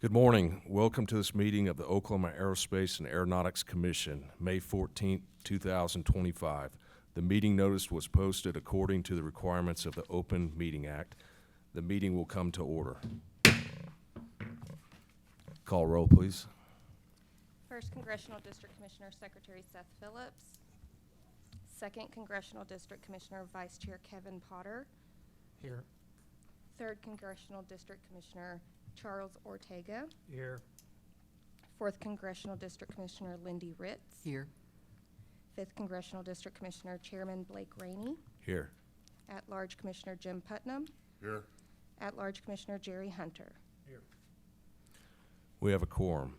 Good morning. Welcome to this meeting of the Oklahoma Aerospace and Aeronautics Commission, May 14, 2025. The meeting notice was posted according to the requirements of the Open Meeting Act. The meeting will come to order. Call roll, please. First Congressional District Commissioner, Secretary Seth Phillips. Second Congressional District Commissioner, Vice Chair Kevin Potter. Here. Third Congressional District Commissioner, Charles Ortega. Here. Fourth Congressional District Commissioner, Lindy Ritz. Here. Fifth Congressional District Commissioner, Chairman Blake Rainey. Here. At-large Commissioner Jim Putnam. Here. At-large Commissioner Jerry Hunter. Here. We have a quorum.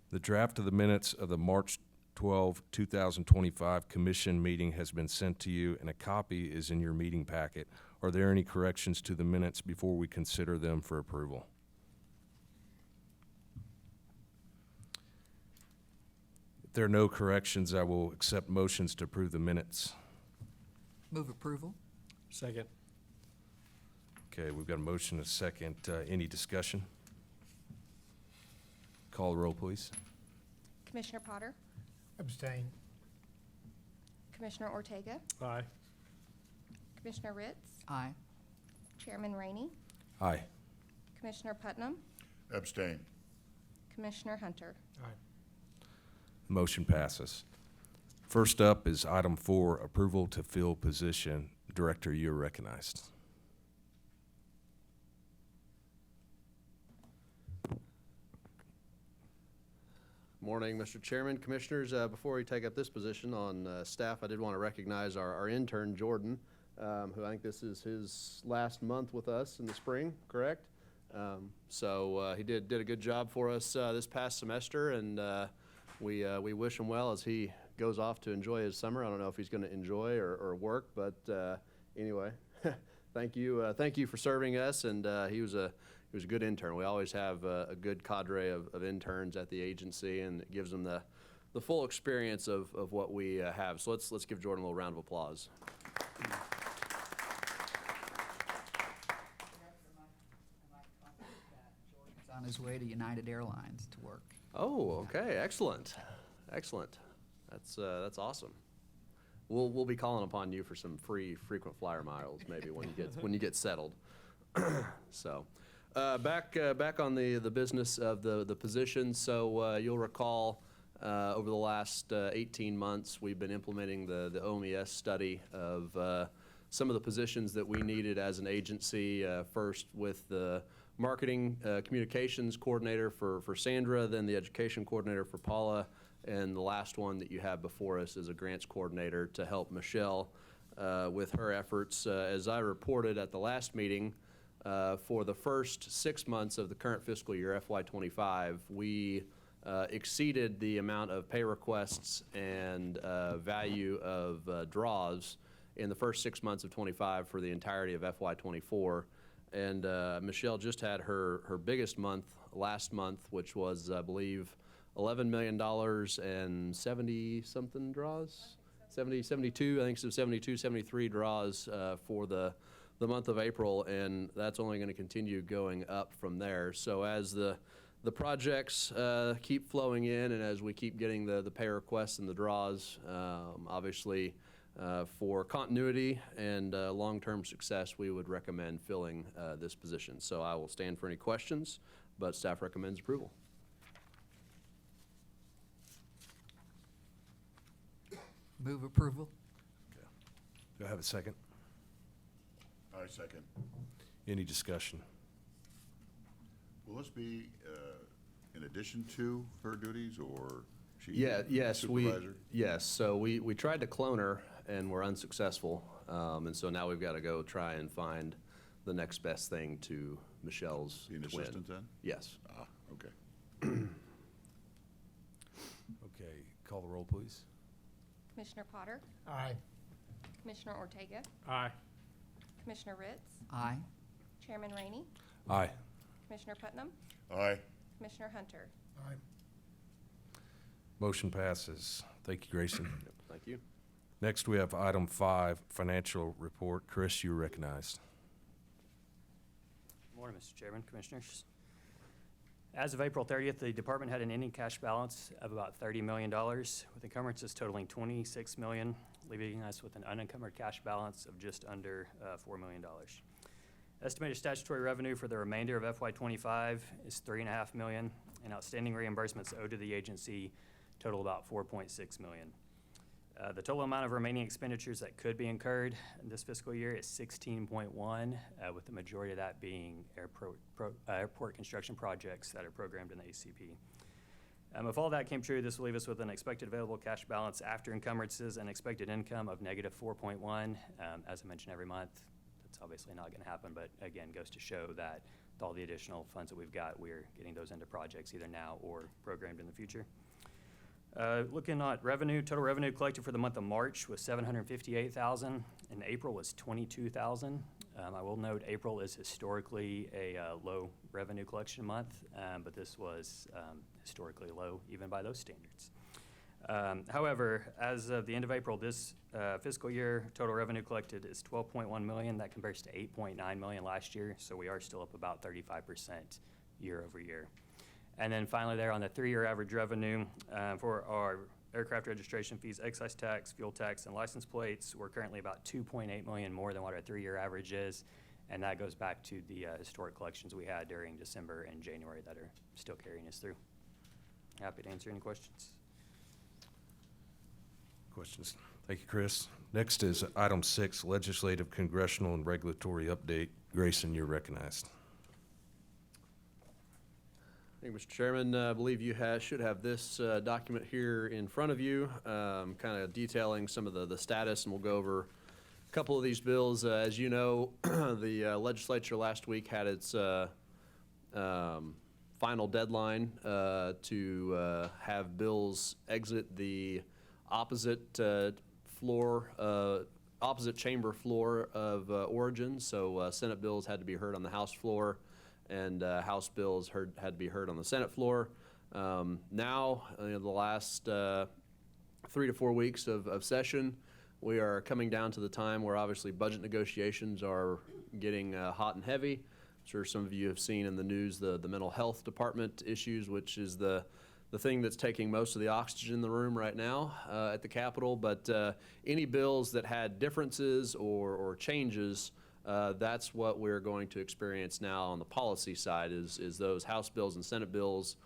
The draft of the minutes of the March 12, 2025 Commission meeting has been sent to you, and a copy is in your meeting packet. Are there any corrections to the minutes before we consider them for approval? If there are no corrections, I will accept motions to approve the minutes. Move approval. Second. Okay, we've got a motion and a second. Any discussion? Call the roll, please. Commissioner Potter. Abstain. Commissioner Ortega. Aye. Commissioner Ritz. Aye. Chairman Rainey. Aye. Commissioner Putnam. Abstain. Commissioner Hunter. Aye. Motion passes. First up is item 4, approval to fill position. Director, you're recognized. Morning, Mr. Chairman, Commissioners. Before we take up this position on staff, I did want to recognize our intern, Jordan, who I think this is his last month with us in the spring, correct? So he did a good job for us this past semester, and we wish him well as he goes off to enjoy his summer. I don't know if he's going to enjoy or work, but anyway, thank you for serving us, and he was a good intern. We always have a good cadre of interns at the agency, and it gives them the full experience of what we have. So let's give Jordan a little round of applause. Jordan's on his way to United Airlines to work. Oh, okay, excellent. That's awesome. We'll be calling upon you for some free frequent flyer miles maybe when you get settled. So. Back on the business of the position. So you'll recall over the last 18 months, we've been implementing the OMES study of some of the positions that we needed as an agency. First with the marketing communications coordinator for Sandra, then the education coordinator for Paula, and the last one that you have before us is a grants coordinator to help Michelle with her efforts. As I reported at the last meeting, for the first 6 months of the current fiscal year, FY25, we exceeded the amount of pay requests and value of draws in the first 6 months of 25 for the entirety of FY24. And Michelle just had her biggest month last month, which was, I believe, $11 million and 70-something draws? 72, I think so, 72, 73 draws for the month of April, and that's only going to continue going up from there. So as the projects keep flowing in, and as we keep getting the pay requests and the draws, obviously for continuity and long-term success, we would recommend filling this position. So I will stand for any questions, but staff recommends approval. Move approval. Do I have a second? I second. Any discussion? Will this be in addition to her duties, or she Yes. supervisor? Yes. So we tried to clone her and we're unsuccessful, and so now we've got to go try and find the next best thing to Michelle's Be an twin. assistant then? Yes. Ah, okay. Okay, call the roll, please. Commissioner Potter. Aye. Commissioner Ortega. Aye. Commissioner Ritz. Aye. Chairman Rainey. Aye. Commissioner Putnam. Aye. Commissioner Hunter. Aye. Motion passes. Thank you, Grayson. Thank you. Next, we have item 5, financial report. Chris, you're recognized. Morning, Mr. Chairman, Commissioners. As of April 30th, the department had an ending cash balance of about $30 million, with encumbrances totaling $26 million, leaving us with an unencumbered cash balance of just under $4 million. Estimated statutory revenue for the remainder of FY25 is $3.5 million, and outstanding reimbursements owed to the agency total about $4.6 million. The total amount of remaining expenditures that could be incurred in this fiscal year is 16.1, with the majority of that being airport construction projects that are programmed in the ACP. If all that came true, this will leave us with an expected available cash balance after encumbrances and expected income of negative 4.1. As I mentioned every month, that's obviously not going to happen, but again, goes to show that with all the additional funds that we've got, we're getting those into projects either now or programmed in the future. Looking at revenue, total revenue collected for the month of March was $758,000, and April was $22,000. I will note April is historically a low revenue collection month, but this was historically low even by those standards. However, as of the end of April, this fiscal year, total revenue collected is $12.1 million. That compares to $8.9 million last year, so we are still up about 35% year over year. And then finally there on the 3-year average revenue for our aircraft registration fees, excise tax, fuel tax, and license plates, we're currently about $2.8 million more than what our 3-year average is, and that goes back to the historic collections we had during December and January that are still carrying us through. Happy to answer any questions. Questions? Thank you, Chris. Next is item 6, legislative, congressional, and regulatory update. Grayson, you're recognized. Thank you, Mr. Chairman. I believe you should have this document here in front of you, kind of detailing some of the status, and we'll go over a couple of these bills. As you know, the legislature last week had its final deadline to have bills exit the opposite chamber floor of origin. So Senate bills had to be heard on the House floor, and House bills had to be heard on the Senate floor. Now, the last 3 to 4 weeks of session, we are coming down to the time where obviously budget negotiations are getting hot and heavy. I'm sure some of you have seen in the news the mental health department issues, which is the thing that's taking most of the oxygen in the room right now at the Capitol. But any bills that had differences or changes, that's what we're going to experience now on the policy side is those House bills and Senate bills.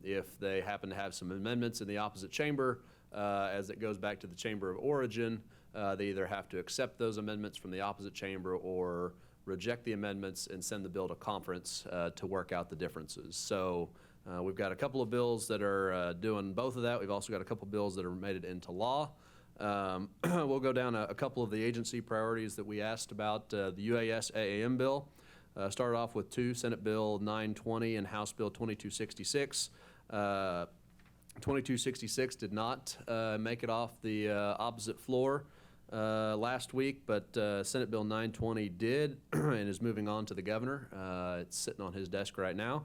If they happen to have some amendments in the opposite chamber, as it goes back to the chamber of origin, they either have to accept those amendments from the opposite chamber or reject the amendments and send the bill to conference to work out the differences. So we've got a couple of bills that are doing both of that. We've also got a couple of bills that are made it into law. We'll go down a couple of the agency priorities that we asked about. The UAS AAM bill started off with 2, Senate Bill 920 and House Bill 2266. 2266 did not make it off the opposite floor last week, but Senate Bill 920 did and is moving on to the governor. It's sitting on his desk right now.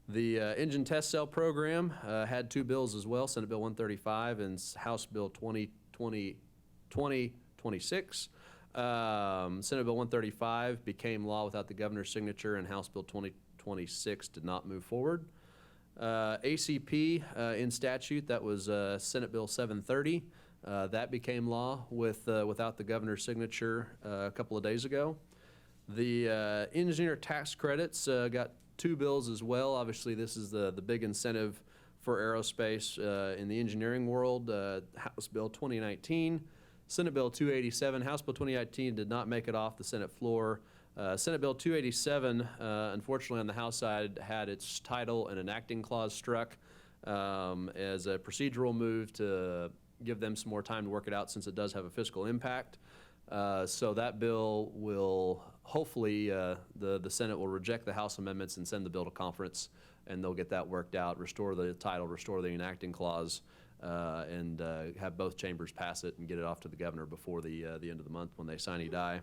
The engine test cell program had 2 bills as well, Senate Bill 135 and House Bill 2026. Senate Bill 135 became law without the governor's signature, and House Bill 2026 did not move forward. ACP in statute, that was Senate Bill 730. That became law without the governor's signature a couple of days ago. The engineer tax credits got 2 bills as well. Obviously, this is the big incentive for aerospace in the engineering world. House Bill 2019, Senate Bill 287. House Bill 2019 did not make it off the Senate floor. Senate Bill 287, unfortunately on the House side, had its title and enacting clause struck as a procedural move to give them some more time to work it out since it does have a fiscal impact. So that bill will, hopefully, the Senate will reject the House amendments and send the bill to conference, and they'll get that worked out, restore the title, restore the enacting clause, and have both chambers pass it and get it off to the governor before the end of the month when they sine die.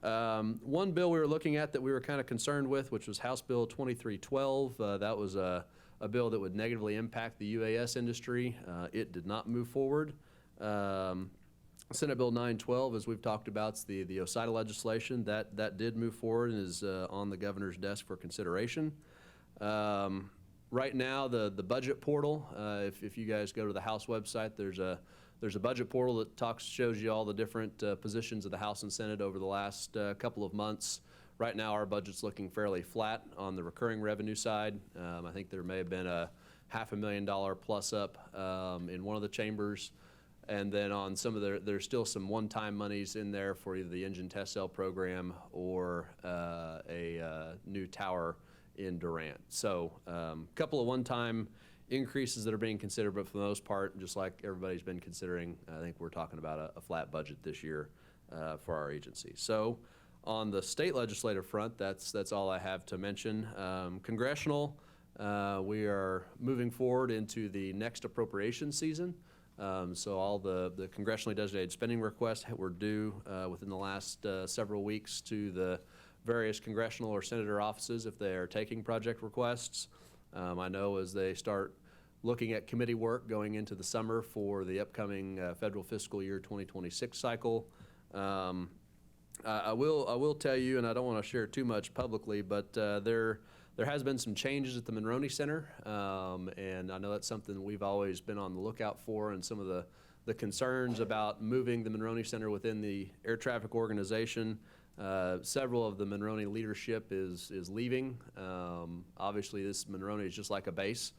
One bill we were looking at that we were kind of concerned with, which was House Bill 2312. That was a bill that would negatively impact the UAS industry. It did not move forward. Senate Bill 912, as we've talked about, is the ODAA legislation. That did move forward and is on the governor's desk for consideration. Right now, the budget portal, if you guys go to the House website, there's a budget portal that shows you all the different positions of the House and Senate over the last couple of months. Right now, our budget's looking fairly flat on the recurring revenue side. I think there may have been a $500,000 plus up in one of the chambers. And then on some of there's still some one-time monies in there for either the engine test cell program or a new tower in Durant. So a couple of one-time increases that are being considered, but for the most part, just like everybody's been considering, I think we're talking about a flat budget this year for our agency. So on the state legislative front, that's all I have to mention. Congressional, we are moving forward into the next appropriation season. So all the congressionally designated spending requests were due within the last several weeks to the various congressional or senator offices if they are taking project requests. I know as they start looking at committee work going into the summer for the upcoming federal fiscal year 2026 cycle. I will tell you, and I don't want to share too much publicly, but there has been some changes at the Monroney Center, and I know that's something we've always been on the lookout for, and some of the concerns about moving the Monroney Center within the air traffic organization. Several of the Monroney leadership is leaving. Obviously, this Monroney is just like a base.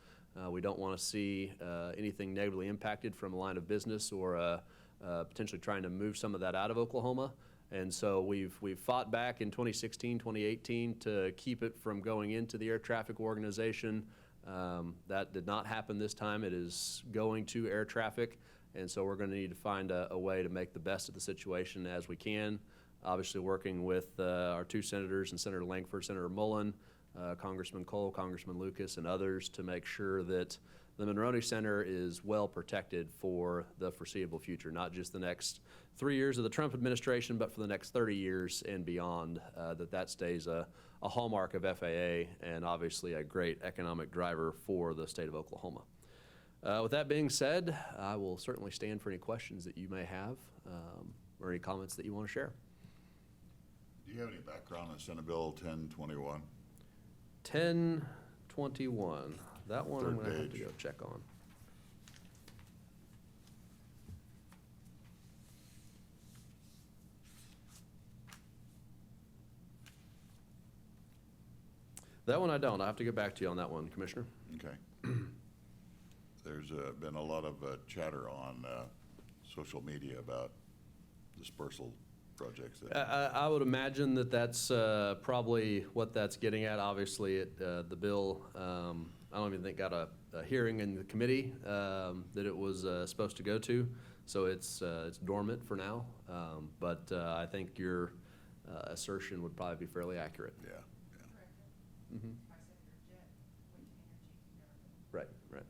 We don't want to see anything negatively impacted from a line of business or potentially trying to move some of that out of Oklahoma. And so we've fought back in 2016, 2018 to keep it from going into the air traffic organization. That did not happen this time. It is going to air traffic. And so we're going to need to find a way to make the best of the situation as we can. Obviously working with our two senators and Senator Langford, Senator Mullen, Congressman Cole, Congressman Lucas, and others to make sure that the Monroney Center is well protected for the foreseeable future, not just the next 3 years of the Trump administration, but for the next 30 years and beyond, that stays a hallmark of FAA and obviously a great economic driver for the state of Oklahoma. With that being said, I will certainly stand for any questions that you may have or any comments that you want to share. Do you have any background on Senate Bill 1021? 1021. That one I'm Third going to have to page. go check on. That one I don't. I'll have to get back to you on that one, Commissioner. Okay. There's been a lot of chatter on social media about dispersal projects. I would imagine that that's probably what that's getting at. Obviously, the bill, I don't even think got a hearing in the committee that it was supposed to go to, so it's dormant for now. But I think your assertion would probably be fairly accurate. Yeah. Mm-hmm. Right, right.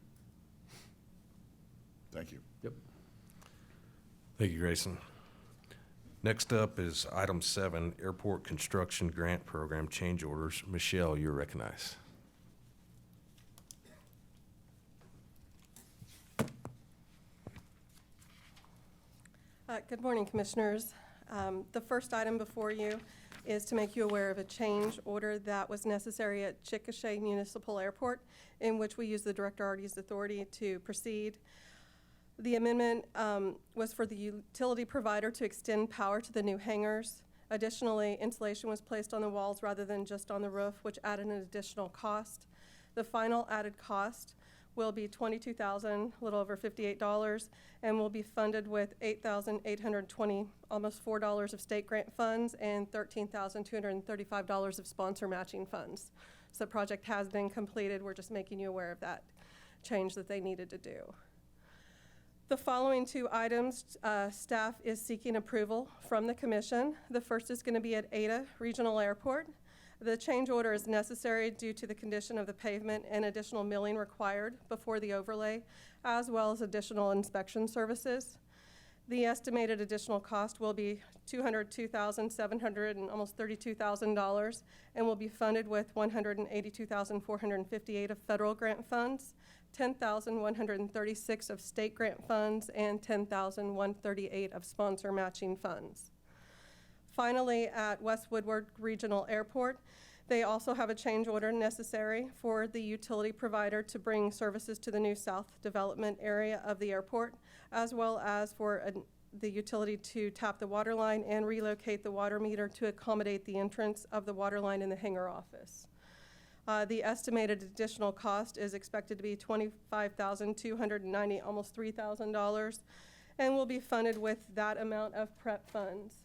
Thank you. Yep. Thank you, Grayson. Next up is item 7, Airport Construction Grant Program Change Orders. Michelle, you're recognized. Good morning, Commissioners. The first item before you is to make you aware of a change order that was necessary at Chickasha Municipal Airport, in which we use the Director Arty's authority to proceed. The amendment was for the utility provider to extend power to the new hangars. Additionally, insulation was placed on the walls rather than just on the roof, which added an additional cost. The final added cost will be $22,000, a little over $58, and will be funded with $8,820, almost $4 of state grant funds, and $13,235 of sponsor matching funds. So the project has been completed. We're just making you aware of that change that they needed to do. The following two items, staff is seeking approval from the commission. The first is going to be at Ada Regional Airport. The change order is necessary due to the condition of the pavement and additional milling required before the overlay, as well as additional inspection services. The estimated additional cost will be $202,700 and almost $32,000, and will be funded with $182,458 of federal grant funds, $10,136 of state grant funds, and $10,138 of sponsor matching funds. Finally, at West Woodward Regional Airport, They also have a change order necessary for the utility provider to bring services to the new south development area of the airport, as well as for the utility to tap the water line and relocate the water meter to accommodate the entrance of the water line in the hangar office. The estimated additional cost is expected to be $25,290, almost $3,000, and will be funded with that amount of prep funds.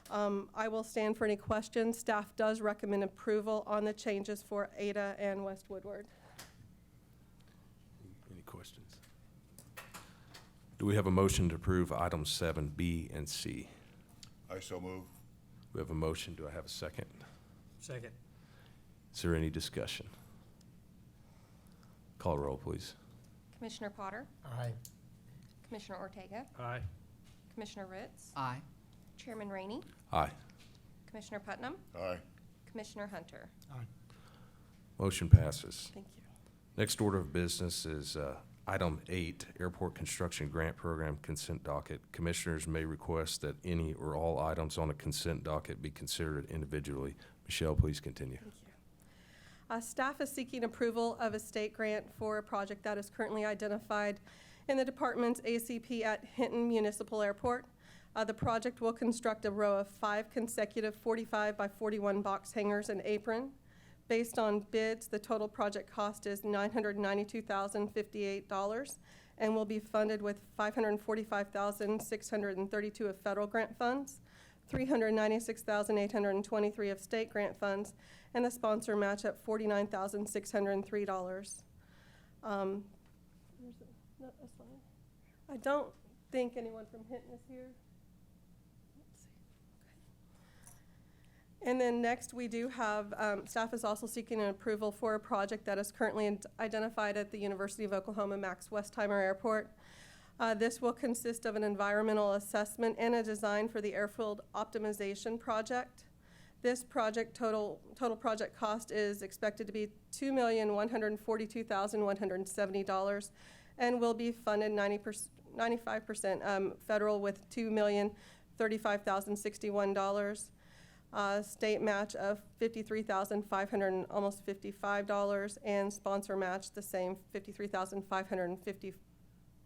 I will stand for any questions. Staff does recommend approval on the changes for Ada and West Woodward. Any questions? Do we have a motion to approve items 7B and C? I so move. We have a motion. Do I have a second? Second. Is there any discussion? Call roll, please. Commissioner Potter, Aye. Commissioner Ortega, Aye. Commissioner Ritz, Aye. Chairman Rainey, Aye. Commissioner Putnam, Aye. Commissioner Hunter. Aye. Motion passes. Thank you. Next order of business is item 8, Airport Construction Grant Program Consent Docket. Commissioners may request that any or all items on a consent docket be considered individually. Michelle, please continue. Thank you. Staff is seeking approval of a state grant for a project that is currently identified in the department's ACP at Hinton Municipal Airport. The project will construct a row of 5 consecutive 45 by 41 box hangars and apron. Based on bids, the total project cost is $992,058 and will be funded with $545,632 of federal grant funds, $396,823 of state grant funds, and a sponsor match at $49,603. I don't think anyone from Hinton is here. Let's see. Okay. And then next, we do have, staff is also seeking an approval for a project that is currently identified at the University of Oklahoma Max Westheimer Airport. This will consist of an environmental assessment and a design for the airfield optimization project. This project total project cost is expected to be $2,142,170 and will be funded 95% federal with $2,035,061. State match of $53,500, almost $55, and sponsor match the same, $53,550,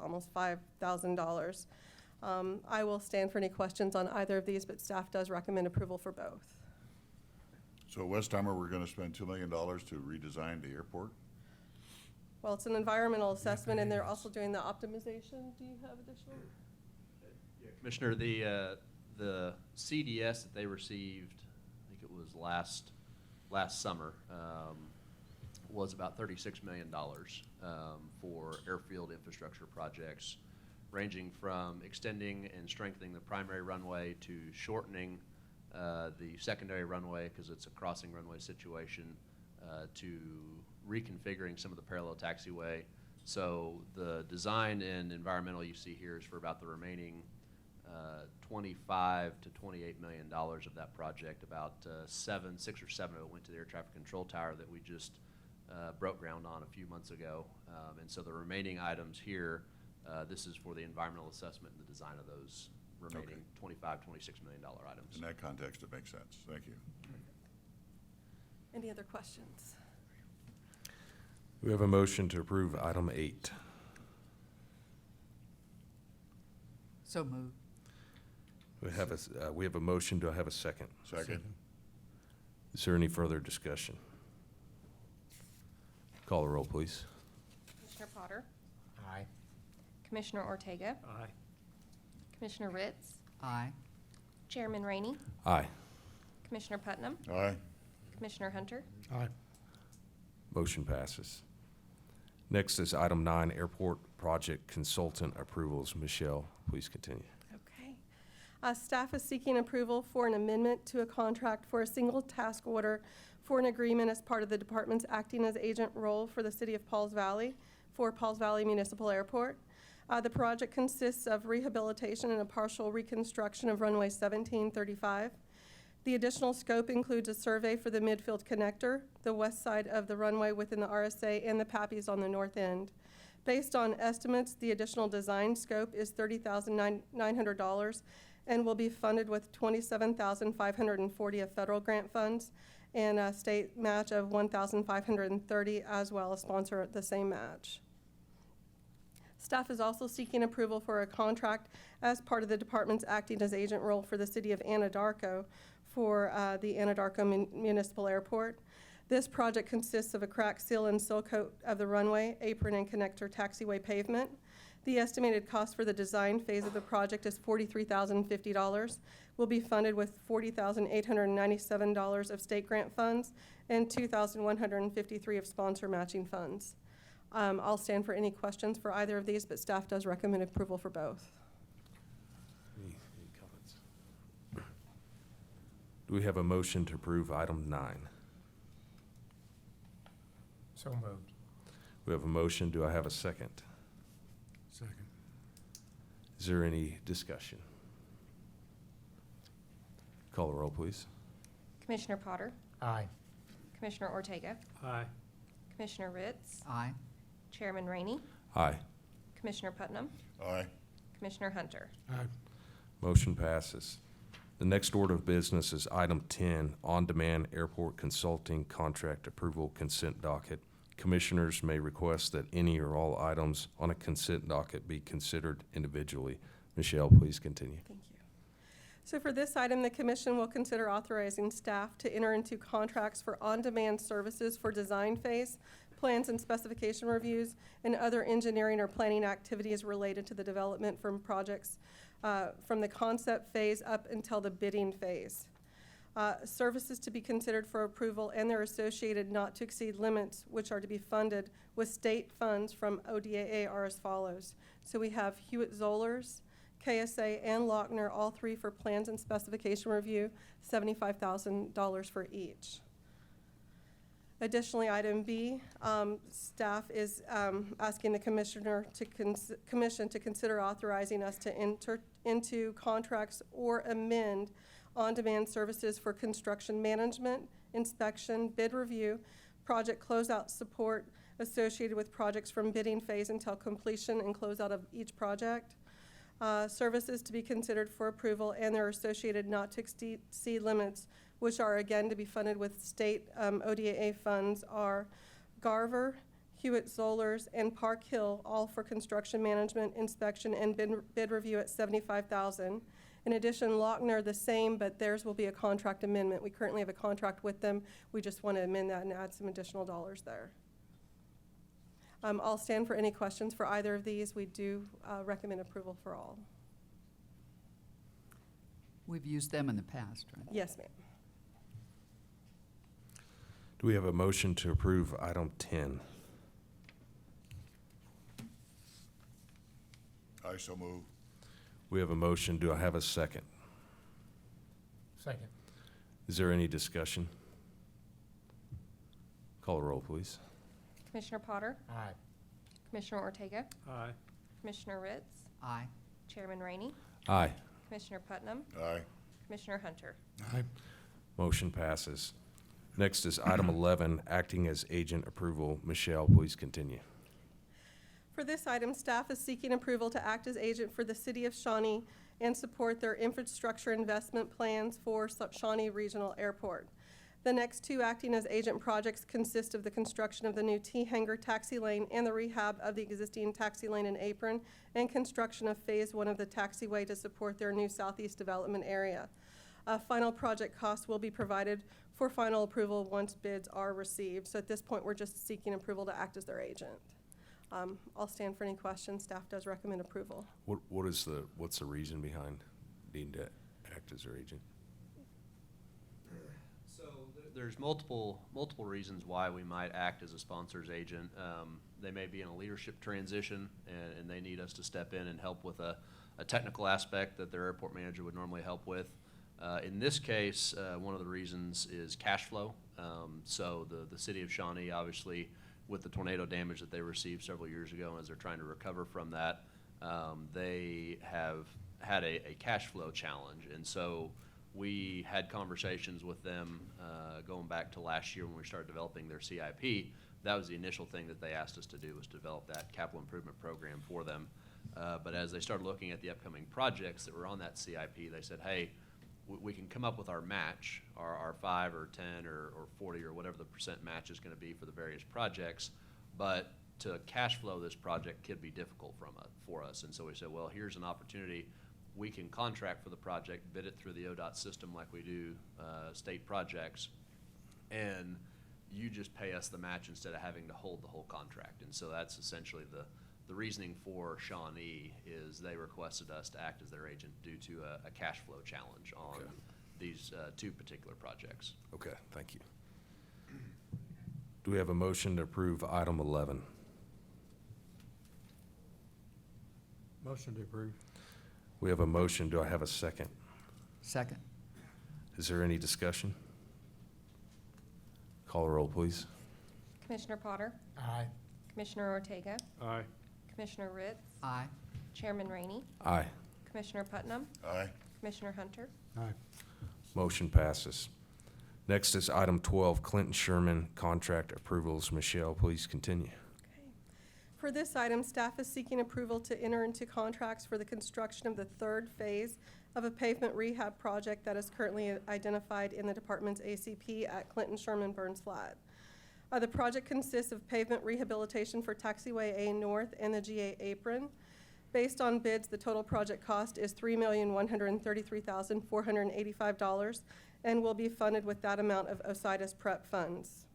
almost $5,000. I will stand for any questions on either of these, but staff does recommend approval for both. So Westheimer, we're gonna spend $2 million to redesign the airport? Well, it's an environmental assessment, and they're also doing the optimization. Do you have additional? Commissioner, the CDS that they received, I think it was last summer, was about $36 million for airfield infrastructure projects, ranging from extending and strengthening the primary runway to shortening the secondary runway because it's a crossing runway situation, to reconfiguring some of the parallel taxiway. So the design and environmental you see here is for about the remaining $25 to $28 million of that project. About 6 or 7 of it went to the air traffic control tower that we just broke ground on a few months ago. And so the remaining items here, this is for the environmental assessment and the design of those remaining $25, $26 million items. In that context, it makes sense. Thank you. Any other questions? We have a motion to approve item 8. So moved. We have a motion. Do I have a second? Second. Is there any further discussion? Call the roll, please. Commissioner Potter, Aye. Commissioner Ortega, Aye. Commissioner Ritz, Aye. Chairman Rainey, Aye. Commissioner Putnam, Aye. Commissioner Hunter. Aye. Motion passes. Next is item 9, Airport Project Consultant Approvals. Michelle, please continue. Okay. Staff is seeking approval for an amendment to a contract for a single task order for an agreement as part of the department's acting as agent role for the city of Pauls Valley for Pauls Valley Municipal Airport. The project consists of rehabilitation and a partial reconstruction of runway 1735. The additional scope includes a survey for the midfield connector, the west side of the runway within the RSA, and the PAPIs on the north end. Based on estimates, the additional design scope is $30,900, and will be funded with $27,540 of federal grant funds and a state match of $1,530, as well as sponsor the same match. Staff is also seeking approval for a contract as part of the department's acting as agent role for the city of Anadarko for the Anadarko Municipal Airport. This project consists of a crack seal and seal coat of the runway, apron, and connector taxiway pavement. The estimated cost for the design phase of the project is $43,050. Will be funded with $40,897 of state grant funds and $2,153 of sponsor matching funds. I'll stand for any questions for either of these, but staff does recommend approval for both. Any comments? Do we have a motion to approve item 9? So moved. We have a motion. Do I have a second? Second. Is there any discussion? Call the roll, please. Commissioner Potter, Aye. Commissioner Ortega, Aye. Commissioner Ritz, Aye. Chairman Rainey, Aye. Commissioner Putnam, Aye. Commissioner Hunter. Aye. Motion passes. The next order of business is item 10, on-demand airport consulting contract approval consent docket. Commissioners may request that any or all items on a consent docket be considered individually. Michelle, please continue. Thank you. So for this item, the commission will consider authorizing staff to enter into contracts for on-demand services for design phase, plans and specification reviews, and other engineering or planning activities related to the development from projects from the concept phase up until the bidding phase. Services to be considered for approval and their associated not-to-exceed limits, which are to be funded with state funds from ODAA, are as follows. So we have Hewitt-Zollers, KSA, and Lochner, all three for plans and specification review, $75,000 for each. Additionally, item B, staff is asking the commission to consider authorizing us to enter into contracts or amend on-demand services for construction management, inspection, bid review, project closeout support associated with projects from bidding phase until completion and closeout of each project. Services to be considered for approval and their associated not-to-exceed limits, which are again to be funded with state ODAA funds, are Garver, Hewitt-Zollers, and Park Hill, all for construction management, inspection, and bid review at $75,000. In addition, Lochner, the same, but theirs will be a contract amendment. We currently have a contract with them. We just want to amend that and add some additional dollars there. I'll stand for any questions for either of these. We do recommend approval for all. We've used them in the past, right? Yes, ma'am. Do we have a motion to approve item 10? I so move. We have a motion. Do I have a second? Second. Is there any discussion? Call the roll, please. Commissioner Potter, Aye. Commissioner Ortega, Aye. Commissioner Ritz, Aye. Chairman Rainey, Aye. Commissioner Putnam, Aye. Commissioner Hunter. Aye. Motion passes. Next is item 11, acting as agent approval. Michelle, please continue. For this item, staff is seeking approval to act as agent for the City of Shawnee and support their infrastructure investment plans for Shawnee Regional Airport. The next two acting as agent projects consist of the construction of the new T-Hanger taxi lane and the rehab of the existing taxi lane and apron, and construction of Phase 1 of the taxiway to support their new southeast development area. Final project costs will be provided for final approval once bids are received. So at this point, we're just seeking approval to act as their agent. I'll stand for any questions. Staff does recommend approval. What's the reason behind needing to act as their agent? So there's multiple reasons why we might act as a sponsor's agent. They may be in a leadership transition and they need us to step in and help with a technical aspect that their airport manager would normally help with. In this case, one of the reasons is cash flow. So the city of Shawnee, obviously, with the tornado damage that they received several years ago, and as they're trying to recover from that, they have had a cash flow challenge. And so we had conversations with them going back to last year when we started developing their CIP. That was the initial thing that they asked us to do, was develop that capital improvement program for them. But as they started looking at the upcoming projects that were on that CIP, they said, hey, we can come up with our match, our 5 or 10 or 40 or whatever the percent match is going to be for the various projects, but to cash flow this project could be difficult for us. And so we said, well, here's an opportunity. We can contract for the project, bid it through the ODAA system like we do state projects, and you just pay us the match instead of having to hold the whole contract. And so that's essentially the reasoning for Shawnee is they requested us to act as their agent due to a cash flow challenge on Okay. these 2 particular projects. Okay, thank you. Do we have a motion to approve item 11? Motion to approve. We have a motion. Do I have a second? Second. Is there any discussion? Call the roll, please. Commissioner Potter, Aye. Commissioner Ortega, Aye. Commissioner Ritz, Aye. Chairman Rainey, Aye. Commissioner Putnam, Aye. Commissioner Hunter. Aye. Motion passes. Next is item 12, Clinton Sherman contract approvals. Michelle, please continue. Okay. For this item, staff is seeking approval to enter into contracts for the construction of the 3rd phase of a pavement rehab project that is currently identified in the department's ACP at Clinton Sherman Burns Flat. The project consists of pavement rehabilitation for Taxiway A North and the GA apron. Based on bids, the total project cost is $3,133,485 and will be funded with that amount of OSIDA's prep funds.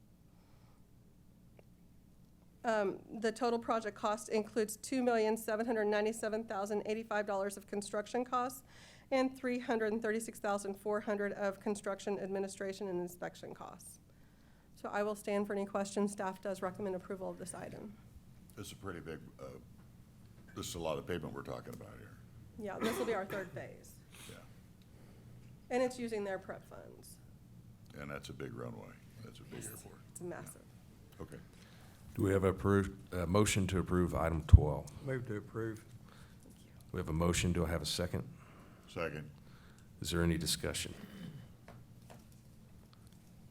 The total project cost includes $2,797,085 of construction costs and $336,400 of construction administration and inspection costs. So I will stand for any questions. Staff does recommend approval of this item. This is a pretty big, this is a lot of pavement we're talking about here. Yeah, this will be our 3rd phase, Yeah. and it's using their prep funds. And that's a big runway. That's a big airport. It's massive. Okay. Do we have a motion to approve item 12? Move to approve. We have a motion. Do I have a second? Second. Is there any discussion?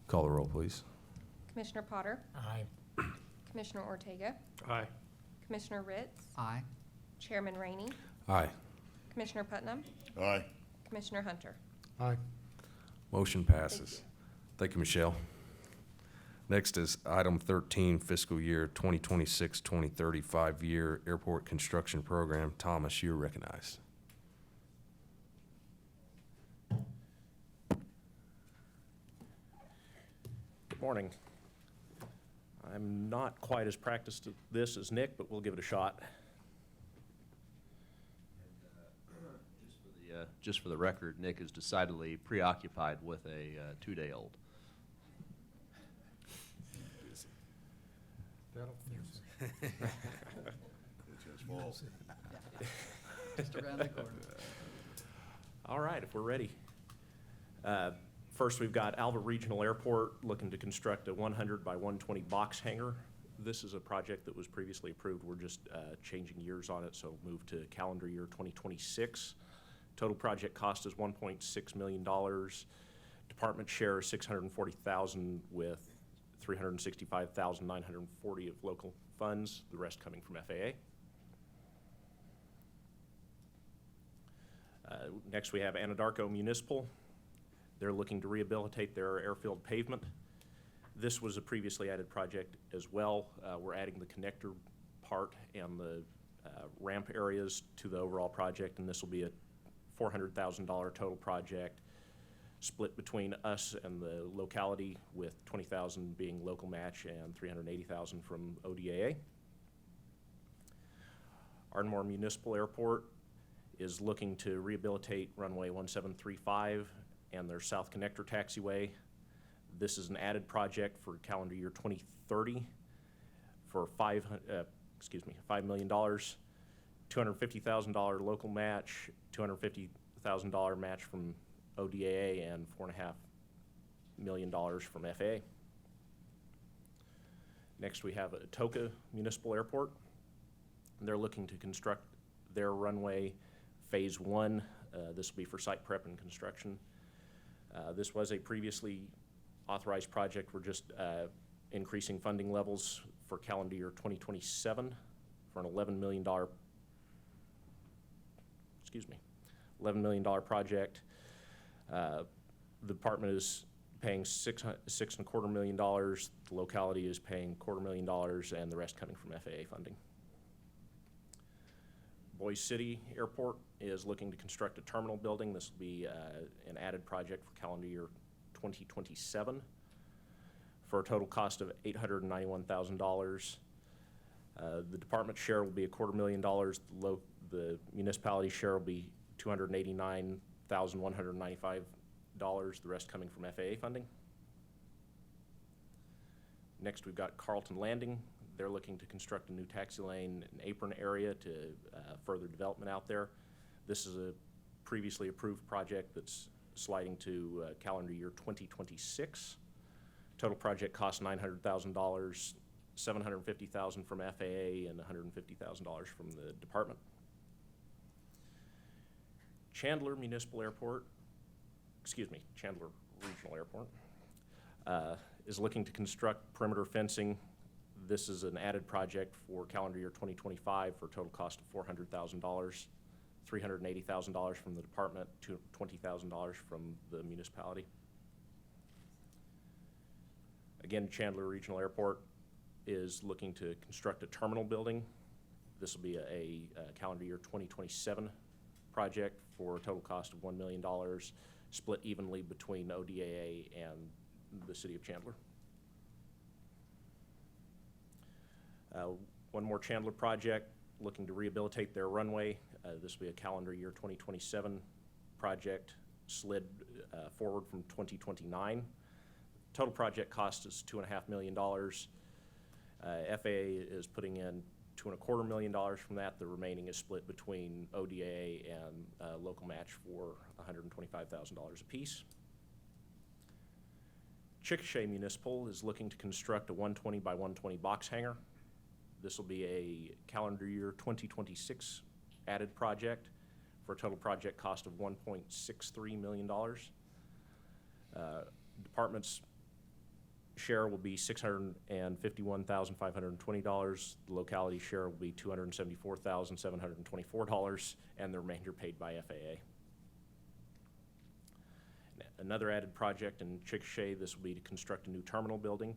Call the roll, please. Commissioner Potter, Aye. Commissioner Ortega, Aye. Commissioner Ritz, Aye. Chairman Rainey, Aye. Commissioner Putnam, Aye. Commissioner Hunter. Aye. Motion passes. Thank you, Michelle. Next is item 13, fiscal year 2026-2030 5-year airport construction program. Thomas, you're recognized. Good morning. I'm not quite as practiced at this as Nick, but we'll give it a shot. Just for the record, Nick is decidedly preoccupied with a 2-day-old. That'll fix it. It's his fault. Just around the corner. All right, if we're ready. First, we've got Alva Regional Airport looking to construct a 100 by 120 box hangar. This is a project that was previously approved. We're just changing years on it, so move to calendar year 2026. Total project cost is $1.6 million. Department share is $640,000 with $365,940 of local funds, the rest coming from FAA. Next, we have Anadarko Municipal. They're looking to rehabilitate their airfield pavement. This was a previously added project as well. We're adding the connector part and the ramp areas to the overall project, and this will be a $400,000 total project split between us and the locality, with $20,000 being local match and $380,000 from ODAA. Ardmore Municipal Airport is looking to rehabilitate runway 1735 and their South Connector Taxiway. This is an added project for calendar year 2030 for $5 million, $250,000 local match, $250,000 match from ODAA, and $4.5 million from FAA. Next, we have Atoka Municipal Airport. They're looking to construct their runway phase 1. This will be for site prep and construction. This was a previously authorized project. We're just increasing funding levels for calendar year 2027 for an $11 million $11 million project. The department is paying $6.25 million. The locality is paying $250,000, and the rest coming from FAA funding. Boise City Airport is looking to construct a terminal building. This will be an added project for calendar year 2027 for a total cost of $891,000. The department share will be $250,000. The municipality share will be $289,195. The rest coming from FAA funding. Next, we've got Carlton Landing. They're looking to construct a new taxi lane and apron area to further development out there. This is a previously approved project that's sliding to calendar year 2026. Total project cost $900,000, $750,000 from FAA and $150,000 from the department. Chandler Regional Airport is looking to construct perimeter fencing. This is an added project for calendar year 2025 for a total cost of $400,000, $380,000 from the department, $20,000 from the municipality. Again, Chandler Regional Airport is looking to construct a terminal building. This will be a calendar year 2027 project for a total cost of $1 million, split evenly between ODAA and the city of Chandler. One more Chandler project, looking to rehabilitate their runway. This will be a calendar year 2027 project, slid forward from 2029. Total project cost is $2.5 million. FAA is putting in $2.25 million from that. The remaining is split between ODAA and local match for $125,000 apiece. Chickasha Municipal is looking to construct a 120 by 120 box hangar. This will be a calendar year 2026 added project for a total project cost of $1.63 million. Department's share will be $651,520. The locality share will be $274,724, and the remainder paid by FAA. Another added project in Chickasha, this will be to construct a new terminal building.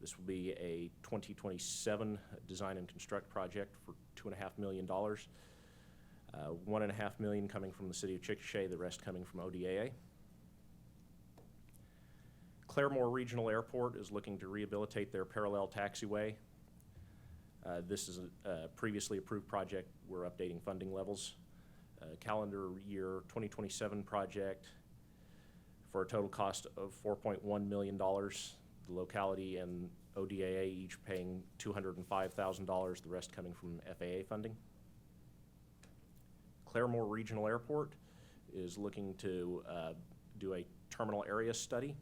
This will be a 2027 design and construct project for $2.5 million. $1.5 million coming from the city of Chickasha, the rest coming from ODAA. Claremore Regional Airport is looking to rehabilitate their parallel taxiway. This is a previously approved project. We're updating funding levels. Calendar year 2027 project for a total cost of $4.1 million. The locality and ODAA each paying $205,000, the rest coming from FAA funding. Claremore Regional Airport is looking to do a terminal area study.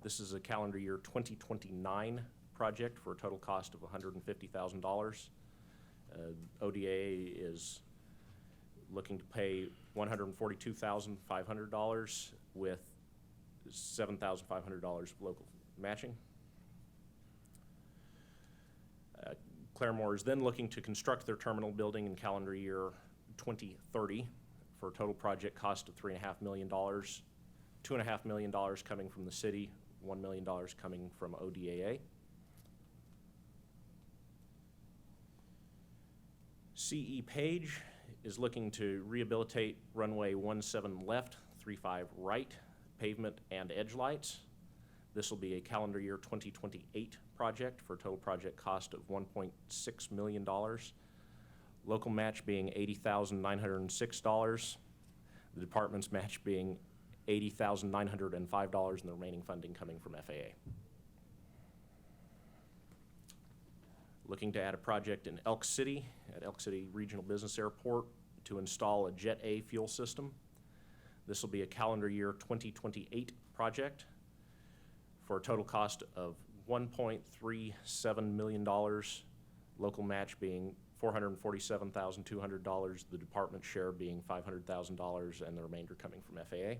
This is a calendar year 2029 project for a total cost of $150,000. ODAA is looking to pay $142,500 with $7,500 of local matching. Claremore is then looking to construct their terminal building in calendar year 2030 for a total project cost of $3.5 million. $2.5 million coming from the city, $1 million coming from ODAA. C.E. Page is looking to rehabilitate runway 17 left, 35 right, pavement and edge lights. This will be a calendar year 2028 project for a total project cost of $1.6 million. Local match being $80,906. The department's match being $80,905, and the remaining funding coming from FAA. Looking to add a project in Elk City, at Elk City Regional Business Airport, to install a Jet A fuel system. This will be a calendar year 2028 project for a total cost of $1.37 million. Local match being $447,200, the department share being $500,000, and the remainder coming from FAA.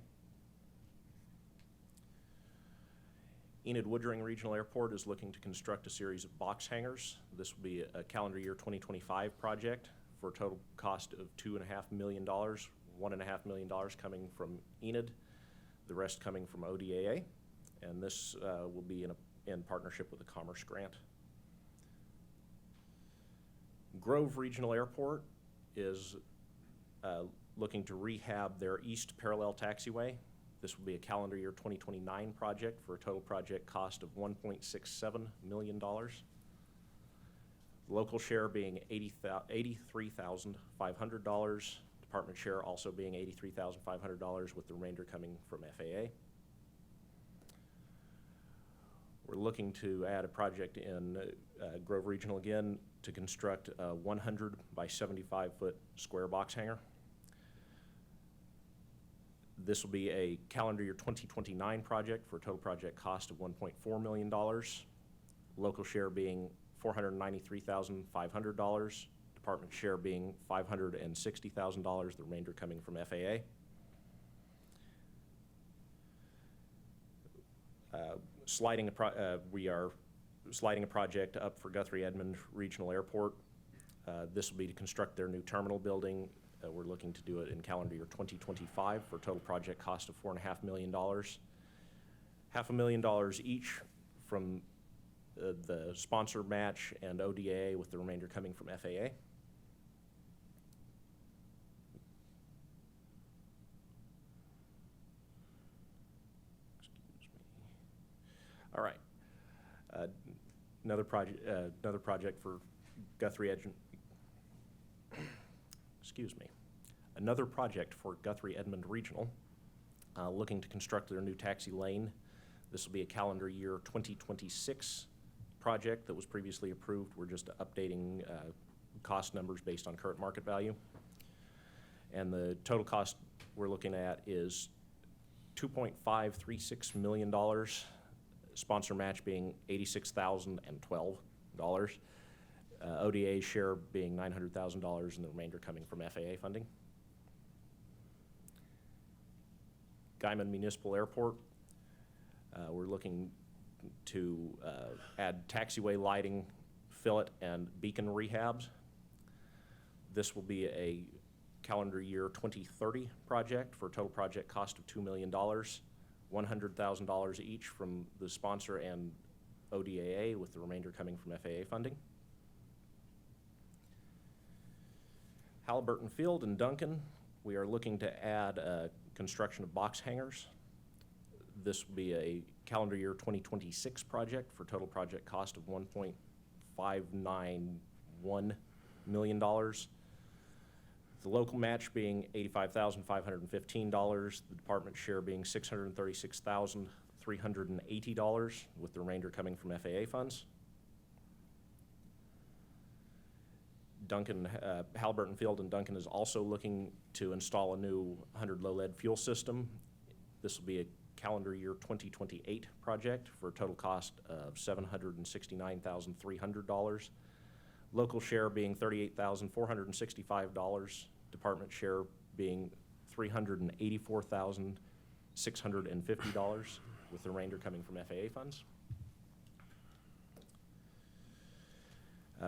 Enid Woodring Regional Airport is looking to construct a series of box hangars. This will be a calendar year 2025 project for a total cost of $2.5 million. $1 $1.5 million coming from Enid, the rest coming from ODAA, and this will be in partnership with the Commerce Grant. Grove Regional Airport is looking to rehab their east parallel taxiway. This will be a calendar year 2029 project for a total project cost of $1.67 million. Local share being $83,500. Department share also being $83,500, with the remainder coming from FAA. We're looking to add a project in Grove Regional again to construct a 100 by 75-foot square box hangar. This will be a calendar year 2029 project for a total project cost of $1.4 million. Local share being $493,500. Department share being $560,000, the remainder coming from FAA. We are sliding a project up for Guthrie Edmond Regional Airport. This will be to construct their new terminal building. We're looking to do it in calendar year 2025 for a total project cost of $4.5 million. $500,000 each from the sponsor match and ODAA, with the remainder coming from FAA. All right. Another project for Guthrie Edmond. Excuse me. Another project for Guthrie Edmond Regional, looking to construct their new taxi lane. This will be a calendar year 2026 project that was previously approved. We're just updating cost numbers based on current market value. And the total cost we're looking at is $2.536 million. Sponsor match being $86,012. ODA share being $900,000, and the remainder coming from FAA funding. Guyman Municipal Airport, we're looking to add taxiway lighting, fillet, and beacon rehabs. This will be a calendar year 2030 project for a total project cost of $2 million, $100,000 each from the sponsor and ODAA, with the remainder coming from FAA funding. Halliburton Field in Duncan, we are looking to add construction of box hangars. This will be a calendar year 2026 project for total project cost of $1.591 million. The local match being $85,515, the department share being $636,380, with the remainder coming from FAA funds. Halliburton Field in Duncan is also looking to install a new 100 low lead fuel system. This will be a calendar year 2028 project for a total cost of $769,300. Local share being $38,465. Department share being $384,650, with the remainder coming from FAA funds.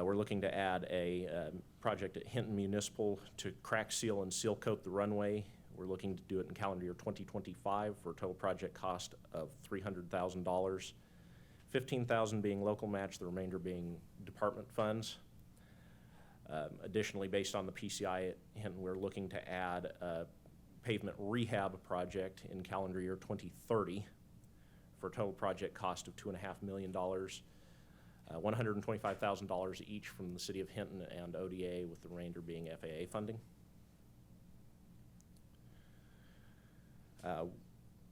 We're looking to add a project at Hinton Municipal to crack seal and seal coat the runway. We're looking to do it in calendar year 2025 for a total project cost of $300,000. $15,000 being local match, the remainder being department funds. Additionally, based on the PCI at Hinton, we're looking to add a pavement rehab project in calendar year 2030 for a total project cost of $2.5 million. $125,000 each from the City of Hinton and ODA, with the remainder being FAA funding.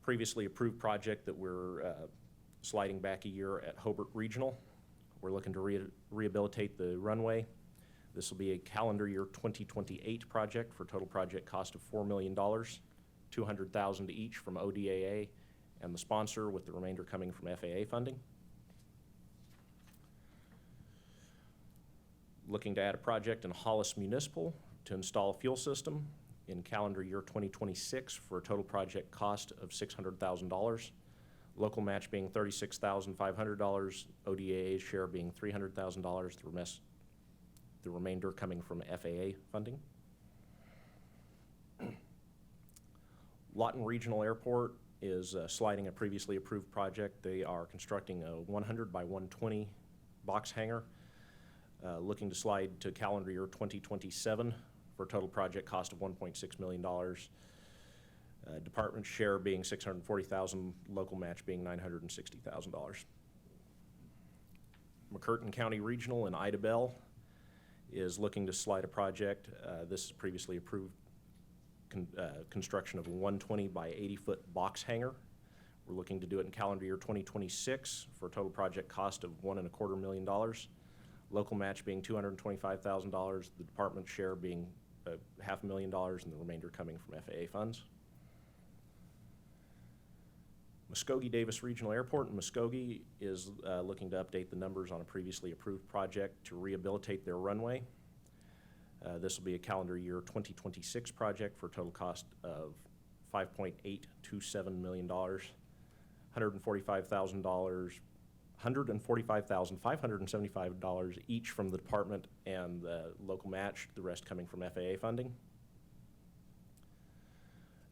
Previously approved project that we're sliding back a year at Hobart Regional. We're looking to rehabilitate the runway. This will be a calendar year 2028 project for a total project cost of $4 million, $200,000 each from ODAA and the sponsor, with the remainder coming from FAA funding. Looking to add a project in Hollis Municipal to install a fuel system in calendar year 2026 for a total project cost of $600,000. Local match being $36,500, ODAA share being $300,000, the remainder coming from FAA funding. Lawton Regional Airport is sliding a previously approved project. They are constructing a 100 by 120 box hangar, looking to slide to calendar year 2027 for a total project cost of $1.6 million. Department share being $640,000, local match being $960,000. McCurtain County Regional in Ida Bell is looking to slide a project. This is previously approved construction of a 120 by 80-foot box hangar. We're looking to do it in calendar year 2026 for a total project cost of $1.25 million. Local match being $225,000, the department share being $500,000, and the remainder coming from FAA funds. Muskogee Davis Regional Airport in Muskogee is looking to update the numbers on a previously approved project to rehabilitate their runway. This will be a calendar year 2026 project for a total cost of $5.827 million, $145,575 each from the department and the local match, the rest coming from FAA funding.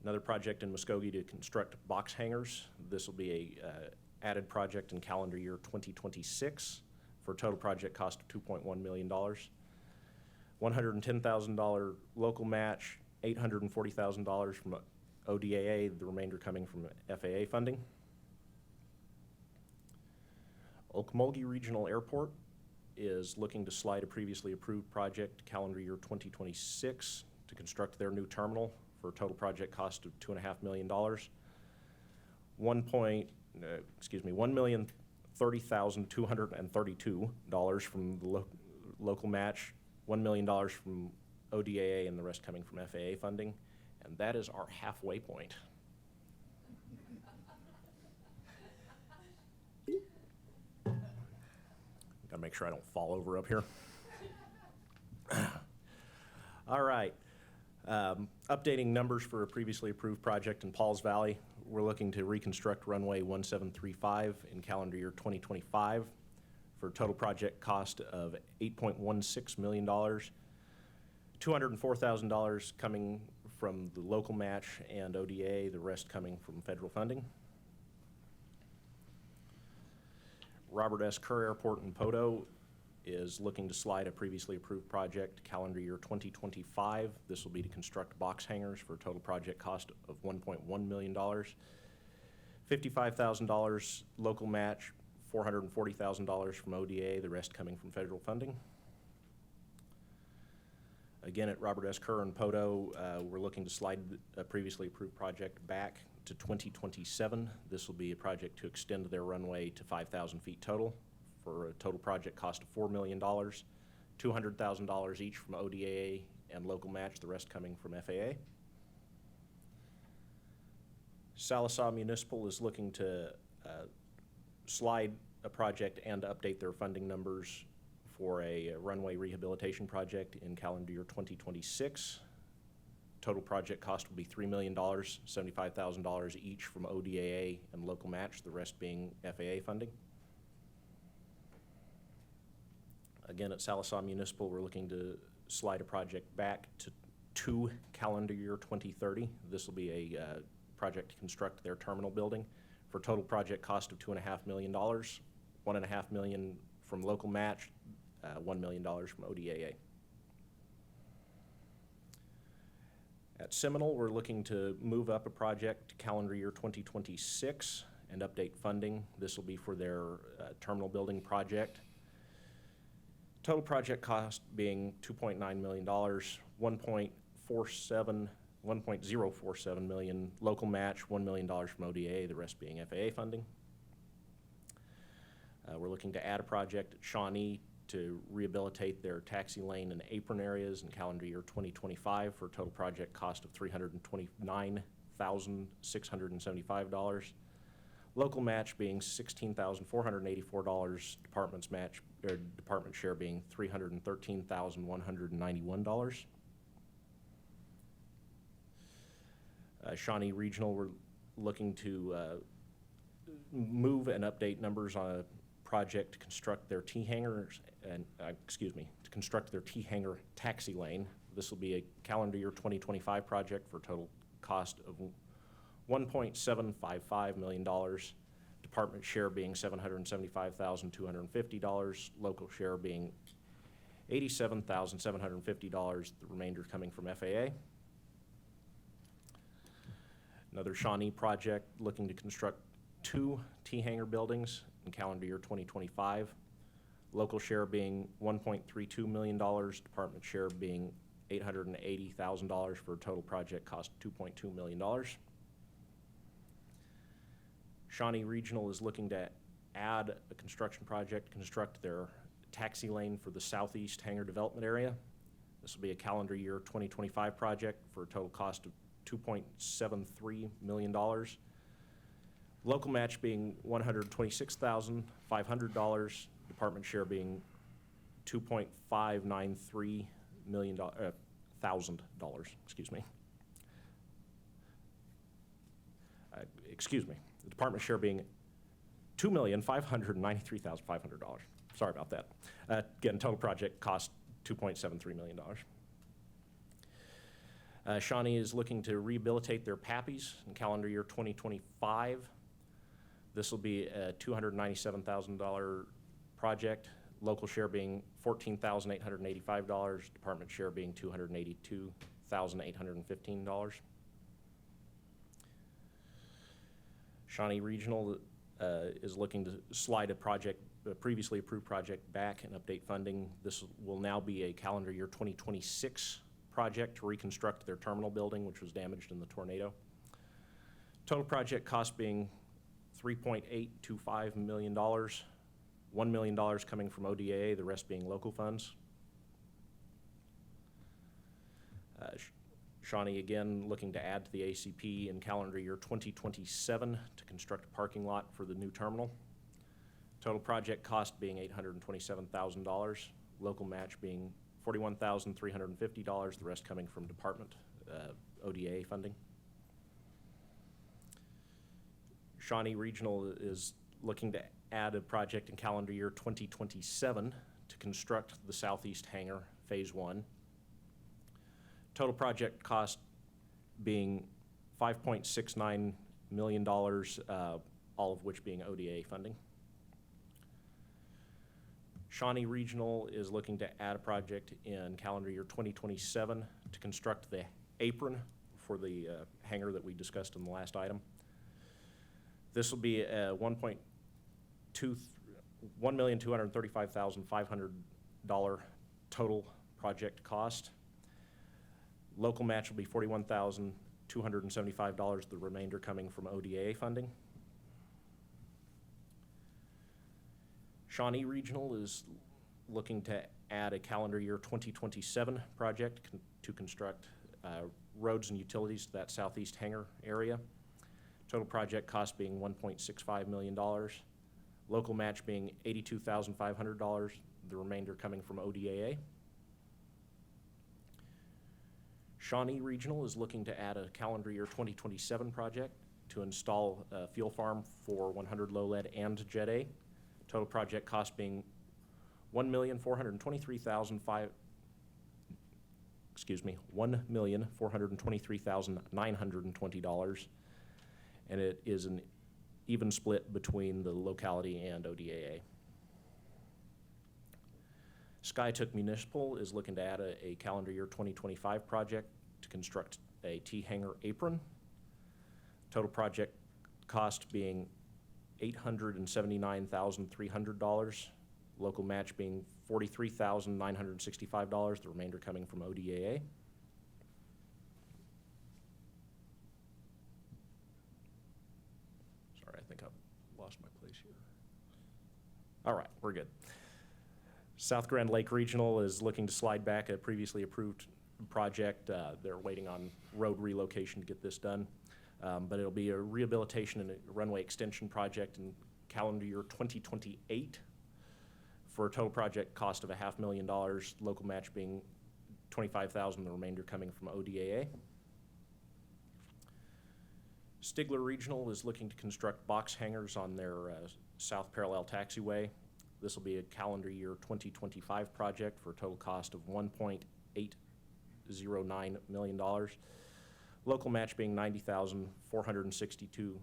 Another project in Muskogee to construct box hangars. This will be a added project in calendar year 2026 for a total project cost of $2.1 million. $110,000 local match, $840,000 from ODAA, the remainder coming from FAA funding. Okmulgee Regional Airport is looking to slide a previously approved project calendar year 2026 to construct their new terminal for a total project cost of $2.5 million. $1,030,232 from the local match, $1 million from ODAA, and the rest coming from FAA funding. And that is our halfway point. Gotta make sure I don't fall over up here. All right. Updating numbers for a previously approved project in Pauls Valley. We're looking to reconstruct runway 1735 in calendar year 2025 for a total project cost of $8.16 million, $204,000 coming from the local match and ODA, the rest coming from federal funding. Robert S. Kerr Airport in Poteau is looking to slide a previously approved project calendar year 2025. This will be to construct box hangars for a total project cost of $1.1 million. $55,000 local match, $440,000 from ODA, the rest coming from federal funding. Again, at Robert S. Kerr in Poteau, we're looking to slide a previously approved project back to 2027. This will be a project to extend their runway to 5,000 feet total for a total project cost of $4 million, $200,000 each from ODA and local match, the rest coming from FAA. Sallisaw Municipal is looking to slide a project and update their funding numbers for a runway rehabilitation project in calendar year 2026. Total project cost will be $3 million, $75,000 each from ODAA and local match, the rest being FAA funding. Again, at Sallisaw Municipal, we're looking to slide a project back to calendar year 2030. This will be a project to construct their terminal building for a total project cost of $2.5 million, $1.5 million from local match, $1 million from ODAA. At Seminole, we're looking to move up a project to calendar year 2026 and update funding. This will be for their terminal building project. Total project cost being $2.9 million, $1.047 million local match, $1 million from ODA, the rest being FAA funding. We're looking to add a project at Shawnee to rehabilitate their taxi lane and apron areas in calendar year 2025 for a total project cost of $329,675. Local match being $16,484. Department share being $313,191. Shawnee Regional, we're looking to move and update numbers on a project to construct their T-hangars and, to construct their T-hangar taxi lane. This will be a calendar year 2025 project for a total cost of $1.755 million. Department share being $775,250, local share being $87,750, the remainder coming from FAA. Another Shawnee project looking to construct 2 T-hangar buildings in calendar year 2025. Local share being $1.32 million, department share being $880,000 for a total project cost $2.2 million. Shawnee Regional is looking to add a construction project, construct their taxi lane for the southeast hangar development area. This will be a calendar year 2025 project for a total cost of $2.73 million. Local match being $126,500, department share being $2.593 million, $1,000, excuse me. The department share being $2,593,500. Sorry about that. Again, total project cost $2.73 million. Shawnee is looking to rehabilitate their PAPIs in calendar year 2025. This will be a $297,000 project, local share being $14,885, department share being $282,815. Shawnee Regional is looking to slide a project, a previously approved project back and update funding. This will now be a calendar year 2026 project to reconstruct their terminal building, which was damaged in the tornado. Total project cost being $3.825 million, $1 million coming from ODAA, the rest being local funds. Shawnee again looking to add to the ACP in calendar year 2027 to construct a parking lot for the new terminal. Total project cost being $827,000, local match being $41,350, the rest coming from department ODA funding. Shawnee Regional is looking to add a project in calendar year 2027 to construct the southeast hangar, phase 1. Total project cost being $5.69 million, all of which being ODA funding. Shawnee Regional is looking to add a project in calendar year 2027 to construct the apron for the hangar that we discussed in the last item. This will be a $1,235,500 total project cost. Local match will be $41,275, the remainder coming from ODA funding. Shawnee Regional is looking to add a calendar year 2027 project to construct roads and utilities to that southeast hangar area. Total project cost being $1.65 million. Local match being $82,500, the remainder coming from ODAA. Shawnee Regional is looking to add a calendar year 2027 project to install a fuel farm for 100 low lead and Jet A. Total project cost being $1,423,920, and it is an even split between the locality and ODAA. Skytook Municipal is looking to add a calendar year 2025 project to construct a T-hangar apron. Total project cost being $879,300, local match being $43,965, the remainder coming from ODAA. Sorry, I think I've lost my place here. All right, we're good. South Grand Lake Regional is looking to slide back a previously approved project. They're waiting on road relocation to get this done. But it'll be a rehabilitation and a runway extension project in calendar year 2028 for a total project cost of $500,000, local match being $25,000, the remainder coming from ODAA. Stigler Regional is looking to construct box hangars on their south parallel taxiway. This will be a calendar year 2025 project for a total cost of $1.809 million. Local match being $90,462.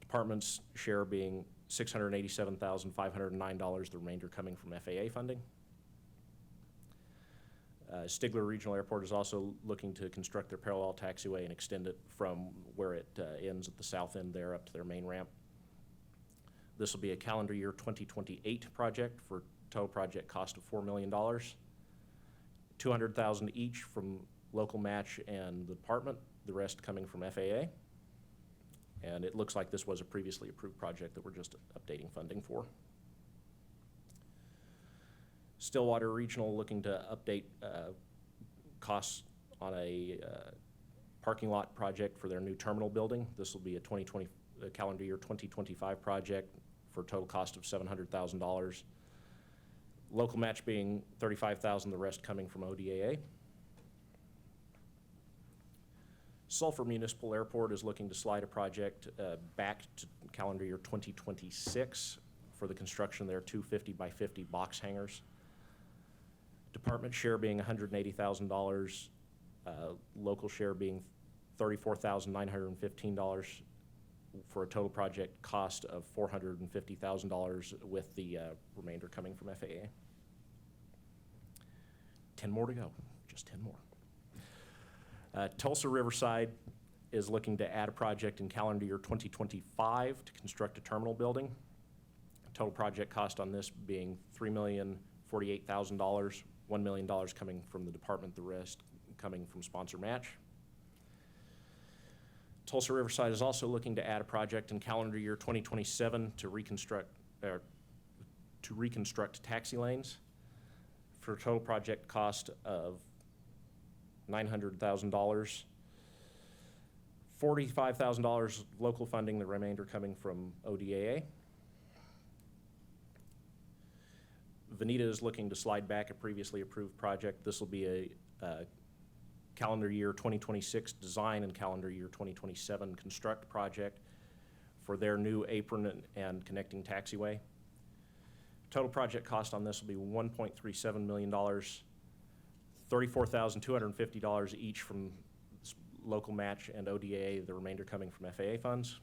Department's share being $687,509, the remainder coming from FAA funding. Stigler Regional Airport is also looking to construct their parallel taxiway and extend it from where it ends at the south end there up to their main ramp. This will be a calendar year 2028 project for total project cost of $4 million. $200,000 each from local match and the department, the rest coming from FAA. And it looks like this was a previously approved project that we're just updating funding for. Stillwater Regional looking to update costs on a parking lot project for their new terminal building. This will be a calendar year 2025 project for a total cost of $700,000. Local match being $35,000, the rest coming from ODAA. Sulphur Municipal Airport is looking to slide a project back to calendar year 2026 for the construction of their two 50 by 50 box hangars. Department share being $180,000, local share being $34,915 for a total project cost of $450,000 with the remainder coming from FAA. 10 more to go, just 10 more. Tulsa Riverside is looking to add a project in calendar year 2025 to construct a terminal building. Total project cost on this being $3,048,000, $1 million coming from the department, the rest coming from sponsor match. Tulsa Riverside is also looking to add a project in calendar year 2027 to reconstruct taxi lanes for a total project cost of $900,000. $45,000 local funding, the remainder coming from ODAA. Veneta is looking to slide back a previously approved project. This will be a calendar year 2026 design and calendar year 2027 construct project for their new apron and connecting taxiway. Total project cost on this will be $1.37 million, $34,250 each from local match and ODA, the remainder coming from FAA funds.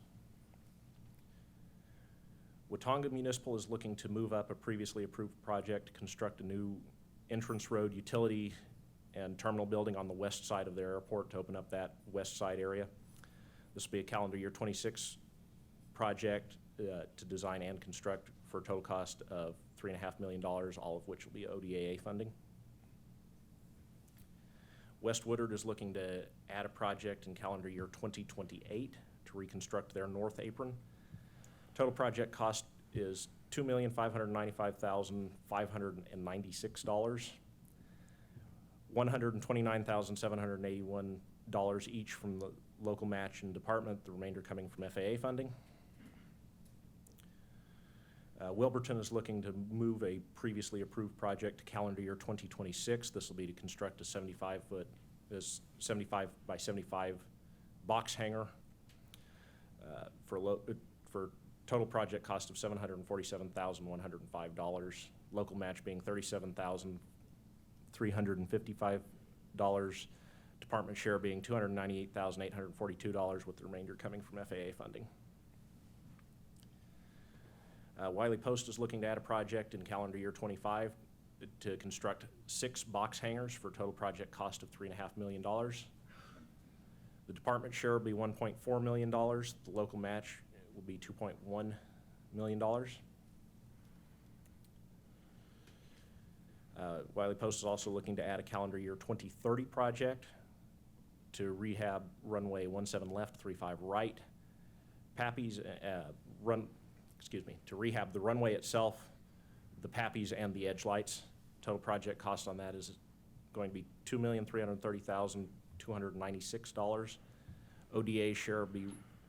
Watonga Municipal is looking to move up a previously approved project to construct a new entrance road, utility, and terminal building on the west side of their airport to open up that west side area. This will be a calendar year 26 project to design and construct for a total cost of $3.5 million, all of which will be ODAA funding. West Woodard is looking to add a project in calendar year 2028 to reconstruct their north apron. Total project cost is $2,595,596, $129,781 each from the local match and department, the remainder coming from FAA funding. Wilburton is looking to move a previously approved project to calendar year 2026. This will be to construct a 75 by 75 box hangar for total project cost of $747,105. Local match being $37,355. Department share being $298,842 with the remainder coming from FAA funding. Wiley Post is looking to add a project in calendar year 25 to construct 6 box hangars for a total project cost of $3.5 million. The department share will be $1.4 million. The local match will be $2.1 million. Wiley Post is also looking to add a calendar year 2030 project to rehab runway 17 left, 35 right. Pappy's to rehab the runway itself, the Pappies and the edge lights. Total project cost on that is going to be $2,330,296. ODA share will be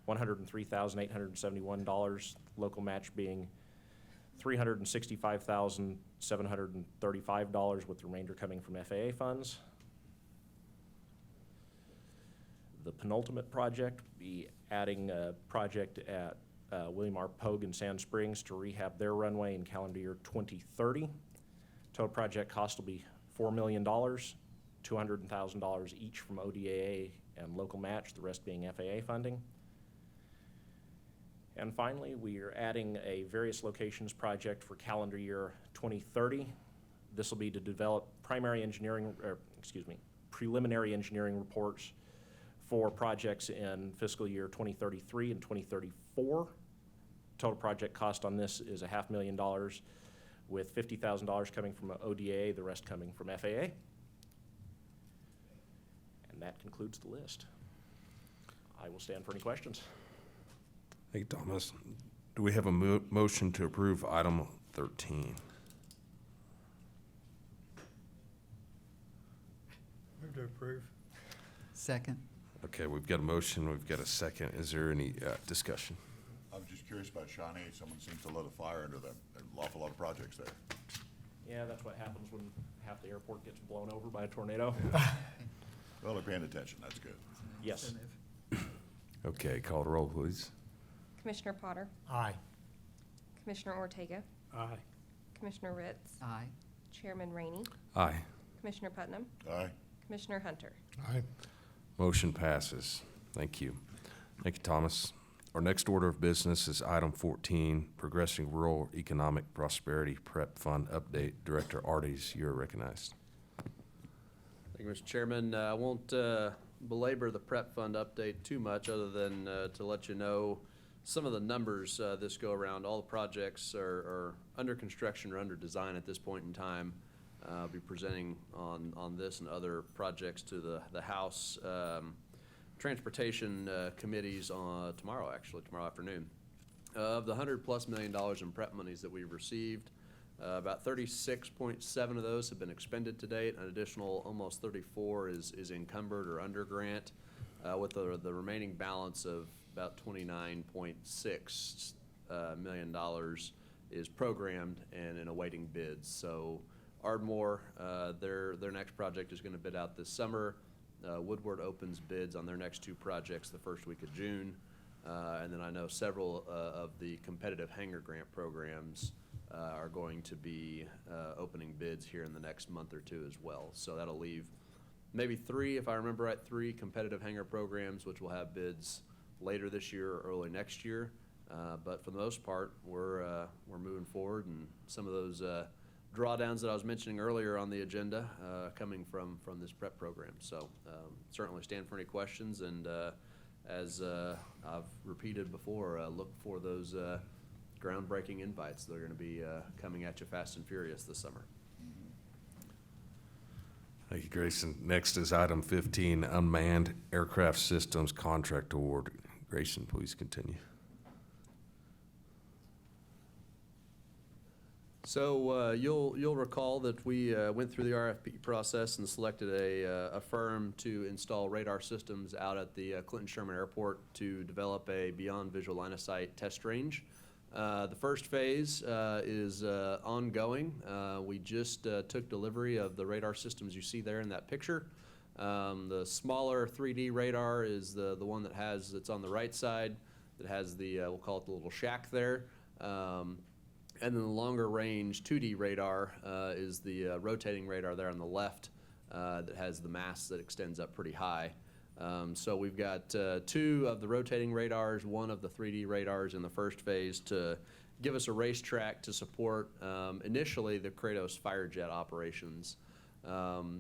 $103,871. Local match being $365,735 with the remainder coming from FAA funds. The penultimate project will be adding a project at William R. Pogue in Sand Springs to rehab their runway in calendar year 2030. Total project cost will be $4 million. $200,000 each from ODAA and local match, the rest being FAA funding. And finally, we are adding a various locations project for calendar year 2030. This will be to develop preliminary engineering reports for projects in fiscal year 2033 and 2034. Total project cost on this is $500,000, with $50,000 coming from ODA, the rest coming from FAA. And that concludes the list. I will stand for any questions. Thank you, Thomas. Do we have a motion to approve item 13? Move to approve. Second. Okay, we've got a motion, we've got a second. Is there any discussion? I was just curious about Shawnee. Someone seems to lit a fire under them. There's an awful lot of projects there. Yeah, that's what happens when half the airport gets blown over by a tornado. Well, they're paying attention. That's good. Yes. Okay, call the roll, please. Commissioner Potter, Aye. Commissioner Ortega, Aye. Commissioner Ritz, Aye. Chairman Rainey, Aye. Commissioner Putnam, Aye. Commissioner Hunter. Aye. Motion passes. Thank you. Thank you, Thomas. Our next order of business is item 14, Progressing Rural Economic Prosperity Prep Fund Update. Director Arties, you are recognized. Thank you, Mr. Chairman. I won't belabor the prep fund update too much, other than to let you know some of the numbers this go around. All the projects are under construction or under design at this point in time. I'll be presenting on this and other projects to the House Transportation Committees tomorrow afternoon. Of the $100+ million in prep monies that we've received, about 36.7 of those have been expended to date. An additional almost 34 is encumbered or under grant, with the remaining balance of about $29.6 million is programmed and in awaiting bids. So Ardmore, their next project is going to bid out this summer. Woodward opens bids on their next two projects the first week of June. And then I know several of the competitive hangar grant programs are going to be opening bids here in the next month or two as well. So that'll leave maybe three, if I remember right, three competitive hangar programs, which will have bids later this year or early next year. But for the most part, we're moving forward, and some of those drawdowns that I was mentioning earlier on the agenda coming from this prep program. So certainly stand for any questions, and as I've repeated before, look for those groundbreaking invites. They're going to be coming at you fast and furious this summer. Thank you, Grayson. Next is item 15, Unmanned Aircraft Systems Contract Award. Grayson, please continue. So you'll recall that we went through the RFP process and selected a firm to install radar systems out at the Clinton Sherman Airport to develop a beyond visual line of sight test range. The first phase is ongoing. We just took delivery of the radar systems you see there in that picture. The smaller 3D radar is the one that's on the right side, that has the, we'll call it the little shack there. And then the longer range 2D radar is the rotating radar there on the left that has the mast that extends up pretty high. So we've got two of the rotating radars, one of the 3D radars in the first phase to give us a racetrack to support initially the Kratos Firejet operations.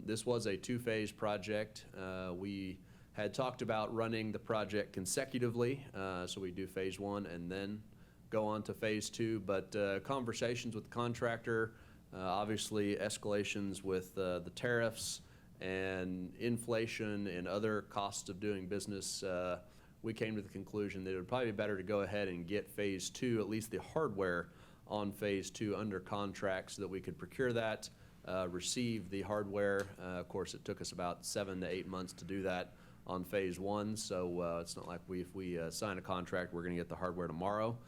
This was a two-phase project. We had talked about running the project consecutively, so we do phase one and then go on to phase two, but conversations with the contractor, obviously escalations with the tariffs and inflation and other costs of doing business, we came to the conclusion that it would probably be better to go ahead and get phase two, at least the hardware on phase two, under contract so that we could procure that, receive the hardware. Of course, it took us about 7 to 8 months to do that on phase one, so it's not like if we sign a contract, we're going to get the hardware tomorrow.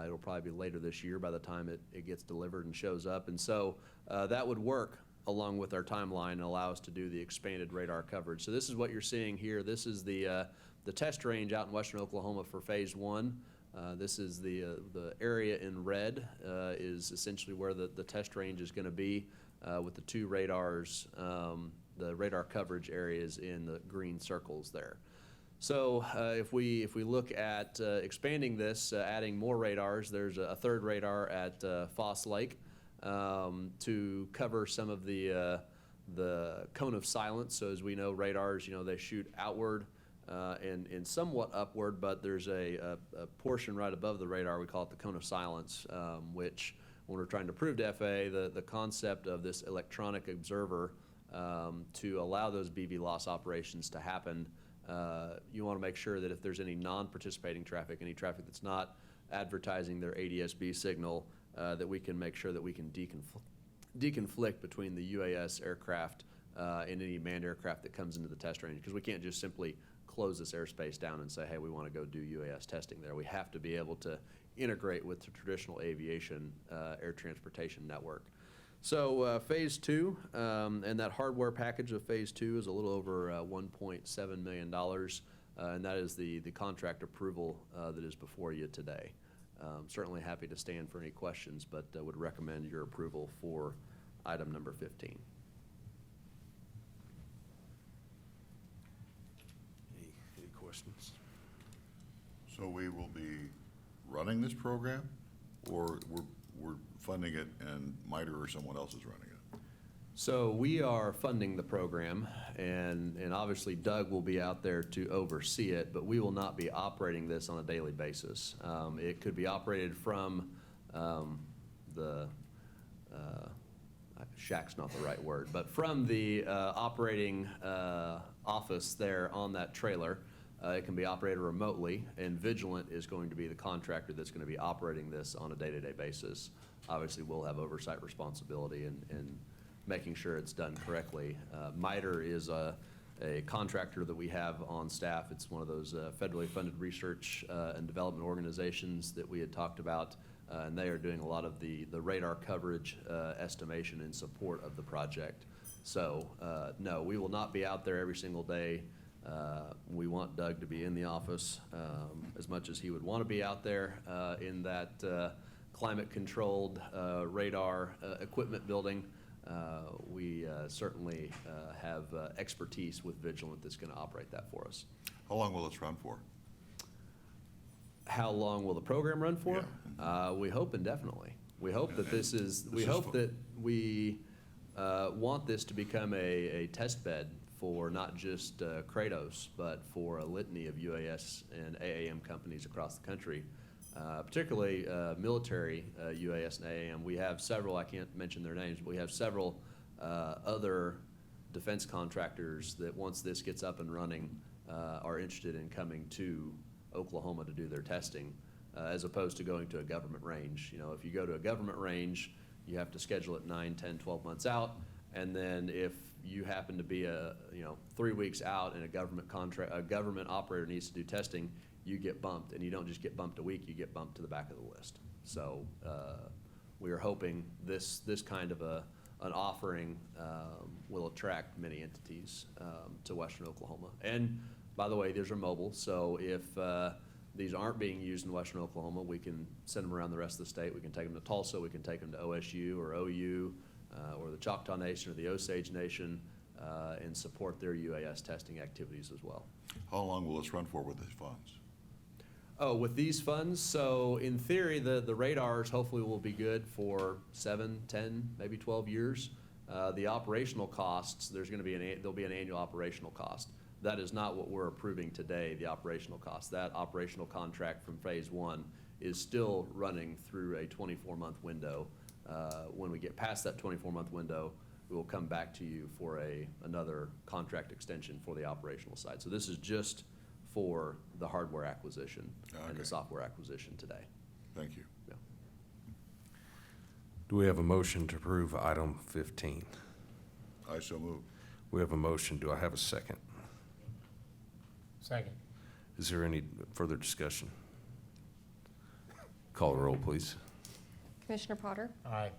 It'll probably be later this year by the time it gets delivered and shows up. And so that would work along with our timeline and allow us to do the expanded radar coverage. So this is what you're seeing here. This is the test range out in western Oklahoma for phase one. This is the area in red is essentially where the test range is going to be with the two radars the radar coverage areas in the green circles there. So if we look at expanding this, adding more radars, there's a third radar at Foss Lake to cover some of the cone of silence. So as we know, radars, they shoot outward and somewhat upward, but there's a portion right above the radar, we call it the cone of silence, which when we're trying to prove to FAA the concept of this electronic observer to allow those BV loss operations to happen, you want to make sure that if there's any non-participating traffic, any traffic that's not advertising their ADS-B signal, that we can make sure that we can deconflict between the UAS aircraft and any manned aircraft that comes into the test range, because we can't just simply close this airspace down and say, hey, we want to go do UAS testing there. We have to be able to integrate with the traditional aviation air transportation network. So phase 2, and that hardware package of phase 2 is a little over $1.7 million, and that is the contract approval that is before you today. Certainly happy to stand for any questions, but would recommend your approval for item number 15. Any questions? So we will be running this program, or we're funding it and MITRE or someone else is running it? So we are funding the program, and obviously Doug will be out there to oversee it, but we will not be operating this on a daily basis. It could be operated from shack's not the right word, but from the operating office there on that trailer. It can be operated remotely, and Vigilant is going to be the contractor that's going to be operating this on a day-to-day basis. Obviously, we'll have oversight responsibility and making sure it's done correctly. MITRE is a contractor that we have on staff. It's one of those federally funded research and development organizations that we had talked about, and they are doing a lot of the radar coverage estimation in support of the project. So, no, we will not be out there every single day. We want Doug to be in the office as much as he would want to be out there in that climate-controlled radar equipment building. We certainly have expertise with Vigilant that's going to operate that for us. How long will this run for? How long will the program run for? Yeah. We hope indefinitely. We hope that This is that we want this to become a test bed for not just Kratos, but for a litany of UAS and AAM companies across the country, particularly military UAS and AAM. We have several, I can't mention their names, but we have several other defense contractors that once this gets up and running are interested in coming to Oklahoma to do their testing, as opposed to going to a government range. If you go to a government range, you have to schedule it 9, 10, 12 months out, and then if you happen to be 3 weeks out and a government operator needs to do testing, you get bumped, and you don't just get bumped a week, you get bumped to the back of the list. So we are hoping this kind of an offering will attract many entities to Western Oklahoma. And by the way, these are mobile, so if these aren't being used in Western Oklahoma, we can send them around the rest of the state. We can take them to Tulsa, we can take them to OSU or OU, or the Choctaw Nation or the Osage Nation, and support their UAS testing activities as well. How long will this run for with these funds? Oh, with these funds, so in theory, the radars hopefully will be good for 7, 10, maybe 12 years. The operational costs, there'll be an annual operational cost. That is not what we're approving today, the operational cost. That operational contract from phase 1 is still running through a 24-month window. When we get past that 24-month window, we will come back to you for another contract extension for the operational side. So this is just for the hardware acquisition and Okay. the software acquisition today. Thank you. Yeah. Do we have a motion to approve item 15? I so move. We have a motion. Do I have a second? Second. Is there any further discussion? Call the roll, please. Commissioner Potter, Aye.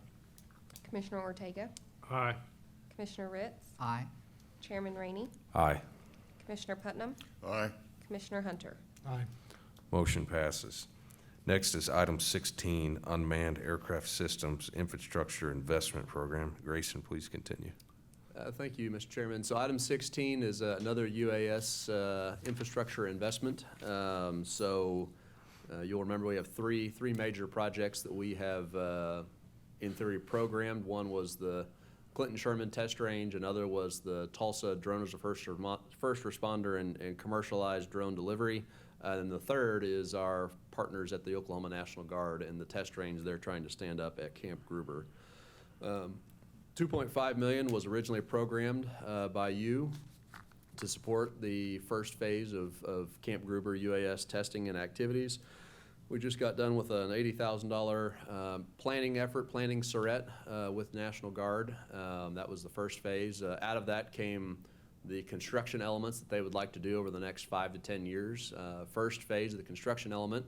Commissioner Ortega, Aye. Commissioner Ritz, Aye. Chairman Rainey, Aye. Commissioner Putnam, Aye. Commissioner Hunter. Aye. Motion passes. Next is item 16, Unmanned Aircraft Systems Infrastructure Investment Program. Grayson, please continue. Thank you, Mr. Chairman. So item 16 is another UAS infrastructure investment. You'll remember we have three major projects that we have in theory programmed. One was the Clinton Sherman Test Range, another was the Tulsa Drone as a First Responder and Commercialized Drone Delivery. And the third is our partners at the Oklahoma National Guard and the test range they're trying to stand up at Camp Gruber. 2.5 million was originally programmed by you to support the first phase of Camp Gruber UAS testing and activities. We just got done with an $80,000 planning charrette with National Guard. That was the first phase. Out of that came the construction elements that they would like to do over the next 5 to 10 years. First phase of the construction element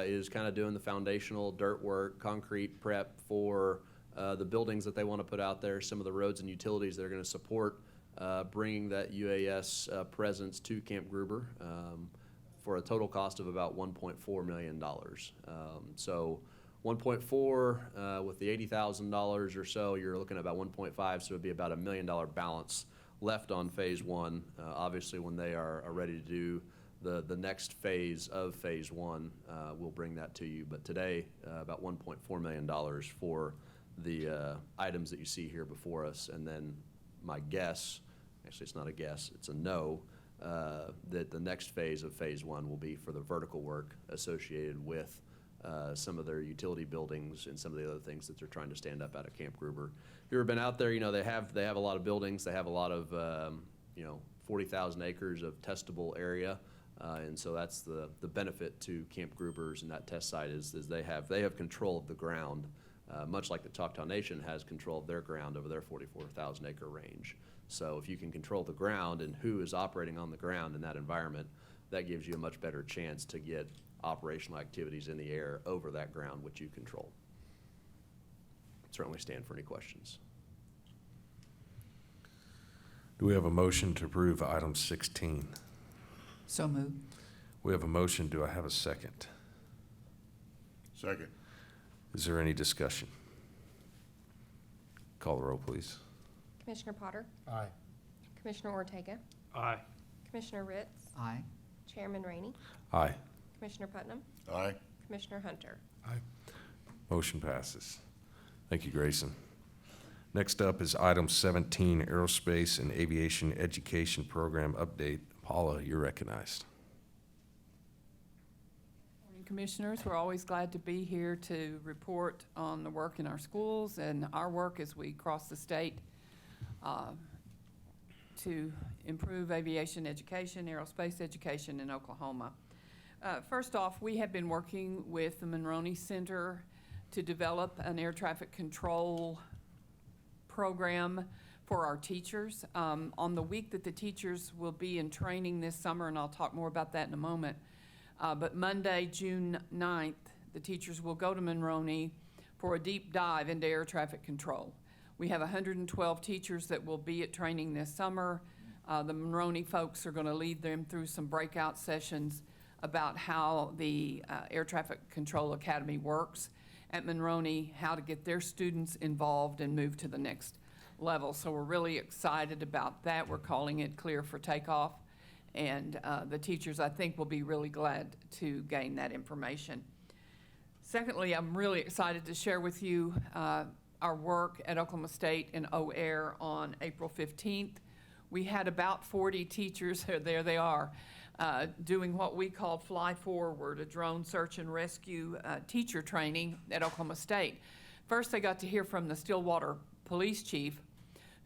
is kind of doing the foundational dirt work, concrete prep for the buildings that they want to put out there, some of the roads and utilities that are going to support bringing that UAS presence to Camp Gruber for a total cost of about $1.4 million. So 1.4 with the $80,000 or so, you're looking at about 1.5, so it'd be about $1 million balance left on phase one. Obviously, when they are ready to do the next phase of phase one, we'll bring that to you. But today, about $1.4 million for the items that you see here before us. And then my guess, actually it's not a guess, it's a no, that the next phase of phase one will be for the vertical work associated with some of their utility buildings and some of the other things that they're trying to stand up out of Camp Gruber. If you've ever been out there, you know, they have a lot of buildings, they have a lot of, 40,000 acres of testable area. And so that's the benefit to Camp Gruber's and that test site is they have control of the ground, much like the Choctaw Nation has control of their ground over their 44,000 acre range. So if you can control the ground and who is operating on the ground in that environment, that gives you a much better chance to get operational activities in the air over that ground which you control. Certainly stand for any questions. Do we have a motion to approve item 16? So moved. We have a motion. Do I have a second? Second. Is there any discussion? Call the roll, please. Commissioner Potter? Aye. Commissioner Ortega? Aye. Commissioner Ritz? Aye. Chairman Rainey? Aye. Commissioner Putnam? Aye. Commissioner Hunter? Aye. Motion passes. Thank you, Grayson. Next up is item 17, Aerospace and Aviation Education Program Update. Paula, you're recognized. Morning, Commissioners. We're always glad to be here to report on the work in our schools and our work as we cross the state to improve aviation education, aerospace education in Oklahoma. First off, we have been working with the Monroney Center to develop an air traffic control program for our teachers. On the week that the teachers will be in training this summer, and I'll talk more about that in a moment, but Monday, June 9th, the teachers will go to Monroney for a deep dive into air traffic control. We have 112 teachers that will be at training this summer. The Monroney folks are going to lead them through some breakout sessions about how the Air Traffic Control Academy works at Monroney, how to get their students involved and move to the next level. So we're really excited about that. We're calling it Clear for Takeoff. And the teachers, I think, will be really glad to gain that information. Secondly, I'm really excited to share with you our work at Oklahoma State in OAAIR on April 15th. We had about 40 teachers, there they are, doing what we call Fly Forward, a drone search and rescue teacher training at Oklahoma State. First, they got to hear from the Stillwater police chief,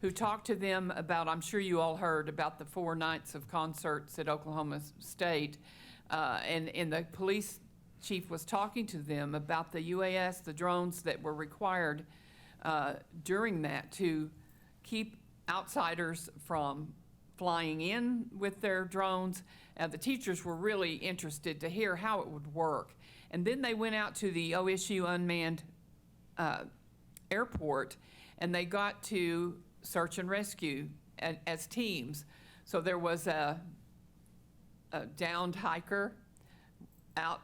who talked to them about, I'm sure you all heard about the 4 nights of concerts at Oklahoma State, and the police chief was talking to them about the UAS, the drones that were required during that to keep outsiders from flying in with their drones. The teachers were really interested to hear how it would work. And then they went out to the OSU unmanned airport, and they got to search and rescue as teams. So there was a downed hiker out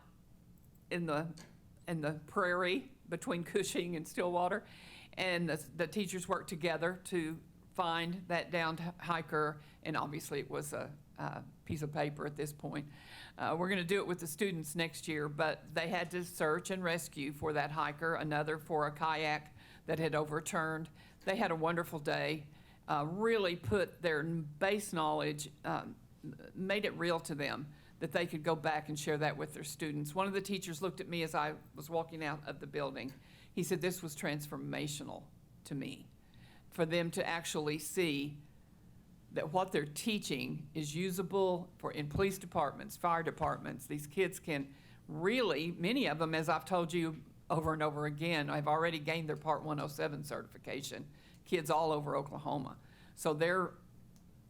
in the prairie between Cushing and Stillwater, and the teachers worked together to find that downed hiker, and obviously it was a piece of paper at this point. We're going to do it with the students next year, but they had to search and rescue for that hiker, another for a kayak that had overturned. They had a wonderful day, really put their base knowledge, made it real to them, that they could go back and share that with their students. One of the teachers looked at me as I was walking out of the building. He said, this was transformational to me, for them to actually see that what they're teaching is usable in police departments, fire departments. These kids can really, many of them, as I've told you over and over again, have already gained their Part 107 certification, kids all over Oklahoma. So they're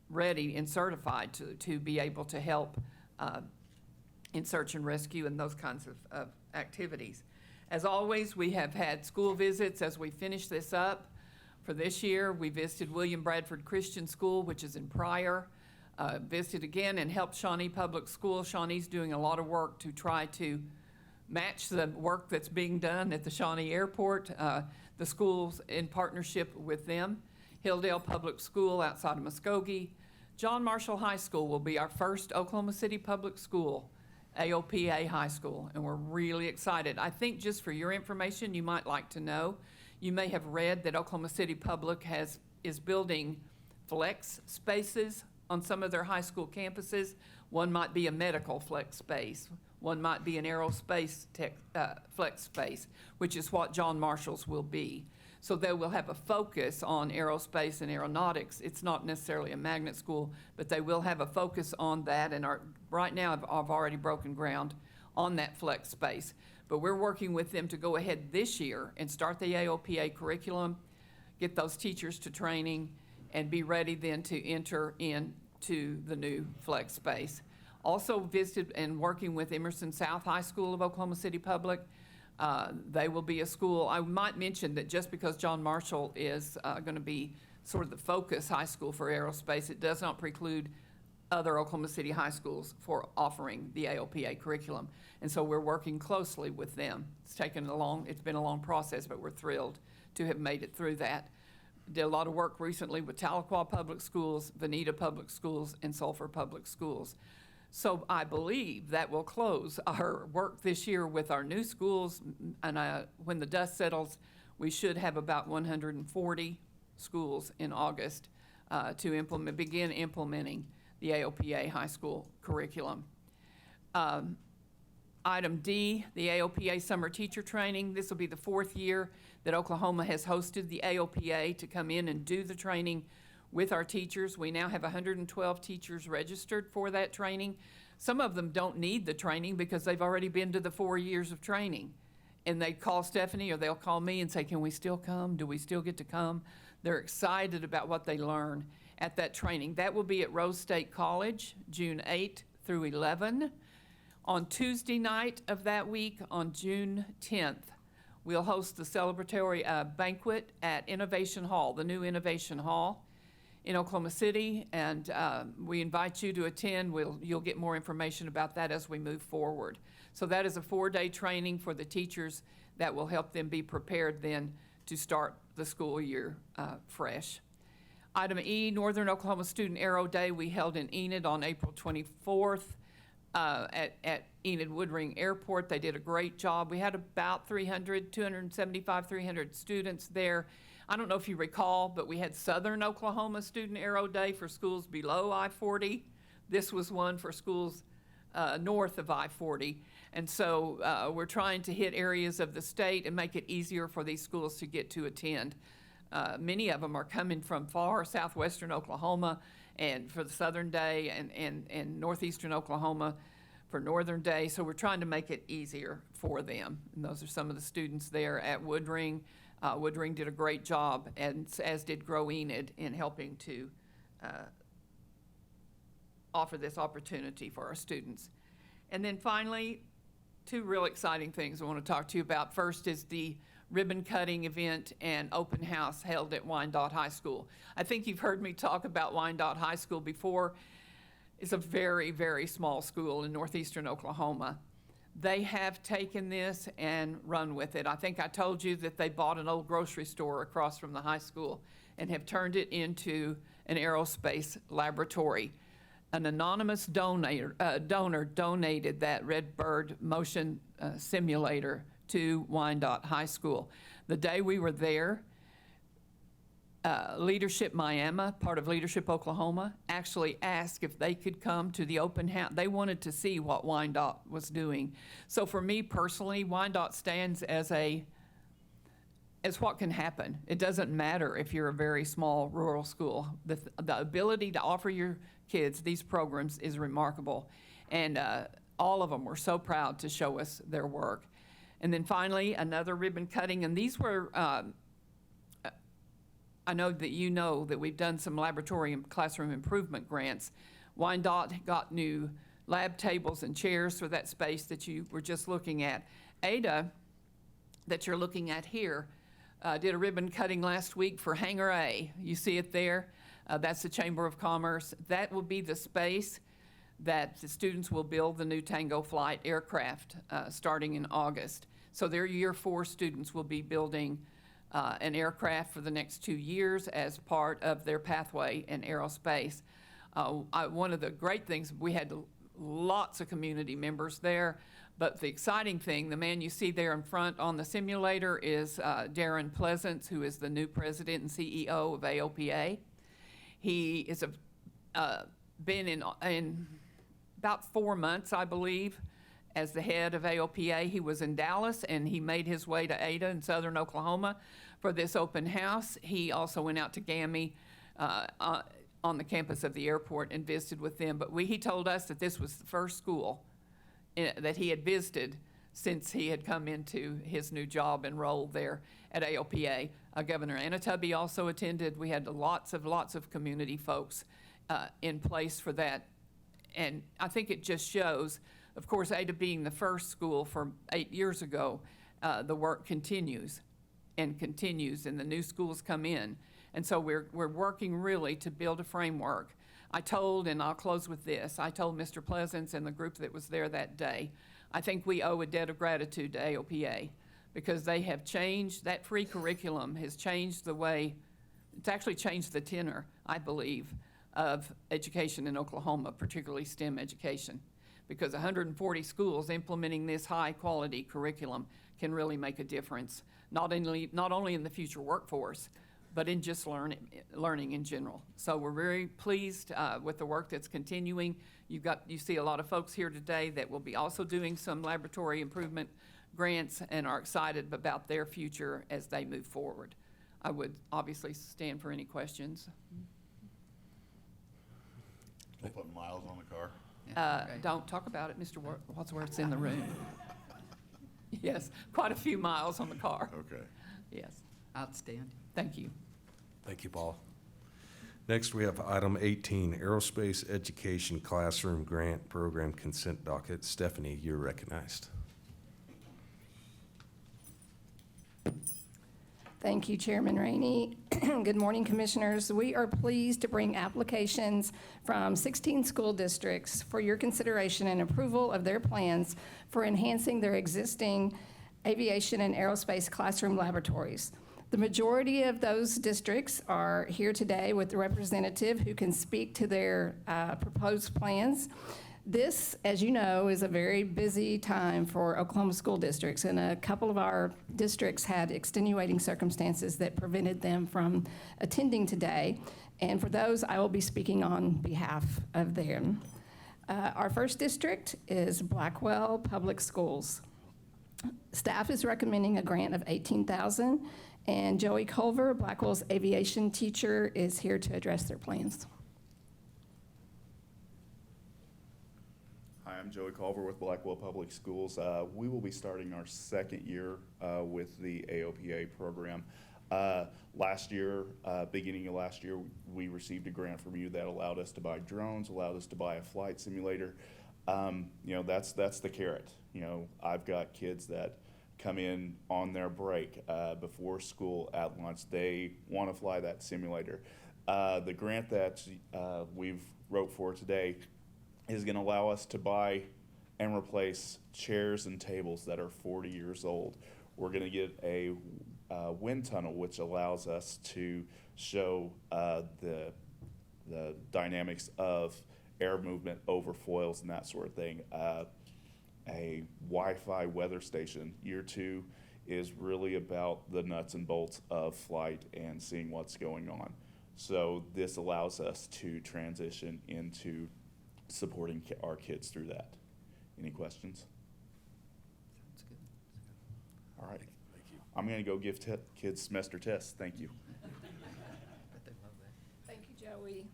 ready and certified to be able to help in search and rescue and those kinds of activities. As always, we have had school visits as we finish this up. For this year, we visited William Bradford Christian School, which is in Pryor. Visited again and helped Shawnee Public School. Shawnee's doing a lot of work to try to match the work that's being done at the Shawnee Airport. The school's in partnership with them. Hilldale Public School outside of Muskogee. John Marshall High School will be our first Oklahoma City Public School, AOPA High School, and we're really excited. I think just for your information, you might like to know, you may have read that Oklahoma City Public is building flex spaces on some of their high school campuses. One might be a medical flex space. One might be an aerospace flex space, which is what John Marshall's will be. So they will have a focus on aerospace and aeronautics. It's not necessarily a magnet school, but they will have a focus on that, and right now I've already broken ground on that flex space. But we're working with them to go ahead this year and start the AOPA curriculum, get those teachers to training, and be ready then to enter into the new flex space. Also visited and working with Emerson South High School of Oklahoma City Public. They will be a school. I might mention that just because John Marshall is going to be sort of the focus high school for aerospace, it does not preclude other Oklahoma City high schools for offering the AOPA curriculum. And so we're working closely with them. It's been a long process, but we're thrilled to have made it through that. Did a lot of work recently with Tahlequah Public Schools, Veneta Public Schools, and Sulphur Public Schools. So I believe that will close our work this year with our new schools, and when the dust settles, we should have about 140 schools in August to begin implementing the AOPA high school curriculum. Item D, the AOPA summer teacher training. This will be the 4th year that Oklahoma has hosted the AOPA to come in and do the training with our teachers. We now have 112 teachers registered for that training. Some of them don't need the training because they've already been to the 4 years of training. And they call Stephanie or they'll call me and say, can we still come? Do we still get to come? They're excited about what they learn at that training. That will be at Rose State College, June 8 through 11. On Tuesday night of that week, on June 10th, we'll host the celebratory banquet at Innovation Hall, the new Innovation Hall in Oklahoma City, and we invite you to attend. You'll get more information about that as we move forward. So that is a 4-day training for the teachers that will help them be prepared then to start the school year fresh. Item E, Northern Oklahoma Student Aero Day, we held in Enid on April 24th at Enid Woodring Airport. They did a great job. We had about 275, 300 students there. I don't know if you recall, but we had Southern Oklahoma Student Aero Day for schools below I-40. This was one for schools north of I-40. And so we're trying to hit areas of the state and make it easier for these schools to get to attend. Many of them are coming from far southwestern Oklahoma and for the Southern Day and northeastern Oklahoma for Northern Day. So we're trying to make it easier for them. And those are some of the students there at Woodring. Woodring did a great job, and as did Grow Enid, in helping to offer this opportunity for our students. And then finally, 2 real exciting things I want to talk to you about. First is the ribbon cutting event and open house held at Wyandotte High School. I think you've heard me talk about Wyandotte High School before. It's a very, very small school in northeastern Oklahoma. They have taken this and run with it. I think I told you that they bought an old grocery store across from the high school and have turned it into an aerospace laboratory. An anonymous donor donated that Redbird motion simulator to Wyandotte High School. The day we were there, Leadership Miami, part of Leadership Oklahoma, actually asked if they could come to the open house. They wanted to see what Wyandotte was doing. So for me personally, Wyandotte stands as what can happen. It doesn't matter if you're a very small rural school. The ability to offer your kids these programs is remarkable. And all of them were so proud to show us their work. And then finally, another ribbon cutting. And these were, I know that we've done some laboratory and classroom improvement grants. Wyandotte got new lab tables and chairs for that space that you were just looking at. Ada, that you're looking at here, did a ribbon cutting last week for Hangar A. You see it there? That's the Chamber of Commerce. That will be the space that the students will build the new Tango Flight aircraft starting in August. So their year 4 students will be building an aircraft for the next 2 years as part of their pathway in aerospace. One of the great things, we had lots of community members there, but the exciting thing, the man you see there in front on the simulator is Darren Pleasance, who is the new president and CEO of AOPA. He is been in about 4 months, I believe, as the head of AOPA. He was in Dallas, and he made his way to Ada in southern Oklahoma for this open house. He also went out to GAMI on the campus of the airport and visited with them. But he told us that this was the first school that he had visited since he had come into his new job and role there at AOPA. Governor Anatubby also attended. We had lots of community folks in place for that. And I think it just shows, of course, Ada being the first school from 8 years ago, the work continues and continues, and the new schools come in. And so we're working really to build a framework. I told, and I'll close with this, I told Mr. Pleasance and the group that was there that day, I think we owe a debt of gratitude to AOPA because they have changed, that free curriculum has changed the way, it's actually changed the tenor, I believe, of education in Oklahoma, particularly STEM education. Because 140 schools implementing this high-quality curriculum can really make a difference, not only in the future workforce, but in just learning in general. So we're very pleased with the work that's continuing. You see a lot of folks here today that will be also doing some laboratory improvement grants and are excited about their future as they move forward. I would obviously stand for any questions. We'll put miles on the car. Don't talk about it, Mr. Wadsworth's in the room. Yes, quite a few miles on the car. Okay. Yes, Outstanding. thank you. Thank you, Paul. Next, we have item 18, Aerospace Education Classroom Grant Program Consent Docket. Stephanie, you're recognized. Thank you, Chairman Rainey. Good morning, Commissioners. We are pleased to bring applications from 16 school districts for your consideration and approval of their plans for enhancing their existing aviation and aerospace classroom laboratories. The majority of those districts are here today with the representative who can speak to their proposed plans. This, as you know, is a very busy time for Oklahoma school districts, and a couple of our districts had extenuating circumstances that prevented them from attending today. And for those, I will be speaking on behalf of them. Our first district is Blackwell Public Schools. Staff is recommending a grant of $18,000, and Joey Culver, Blackwell's aviation teacher, is here to address their plans. Hi, I'm Joey Culver with Blackwell Public Schools. We will be starting our second year with the AOPA program. Last year, beginning of last year, we received a grant from you that allowed us to buy drones, allowed us to buy a flight simulator. That's the carrot. I've got kids that come in on their break before school at lunch. They want to fly that simulator. The grant that we've wrote for today is going to allow us to buy and replace chairs and tables that are 40 years old. We're going to get a wind tunnel, which allows us to show the dynamics of air movement over foils and that sort of thing. A Wi-Fi weather station. Year 2 is really about the nuts and bolts of flight and seeing what's going on. So this allows us to transition into supporting our kids through that. Any questions? Sounds good. All right. I'm going to go give kids semester tests. Thank you. Bet they love that. Thank you, Joey.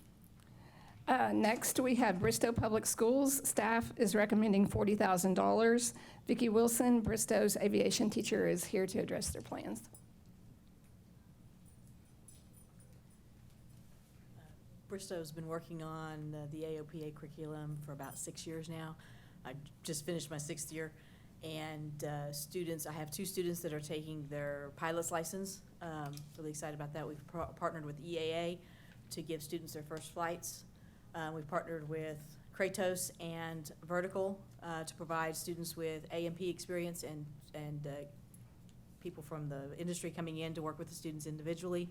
Next, we have Bristow Public Schools. Staff is recommending $40,000. Vicki Wilson, Bristow's aviation teacher, is here to address their plans. Bristow's been working on the AOPA curriculum for about 6 years now. I just finished my 6th year, and I have 2 students that are taking their pilot's license. Really excited about that. We've partnered with EAA to give students their first flights. We've partnered with Kratos and Vertical to provide students with A&P experience and people from the industry coming in to work with the students individually.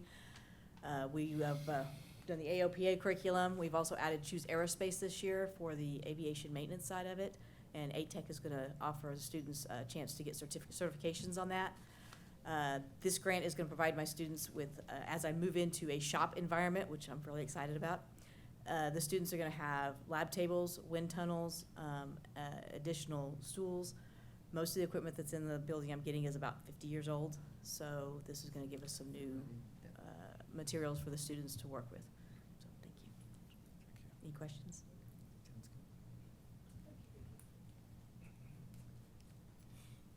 We have done the AOPA curriculum. We've also added Choose Aerospace this year for the aviation maintenance side of it, and ATEC is going to offer the students a chance to get certifications on that. This grant is going to provide my students with, as I move into a shop environment, which I'm really excited about, the students are going to have lab tables, wind tunnels, additional stools. Most of the equipment that's in the building I'm getting is about 50 years old, so this is going to give us some new materials for the students to work with. So thank you. Any questions?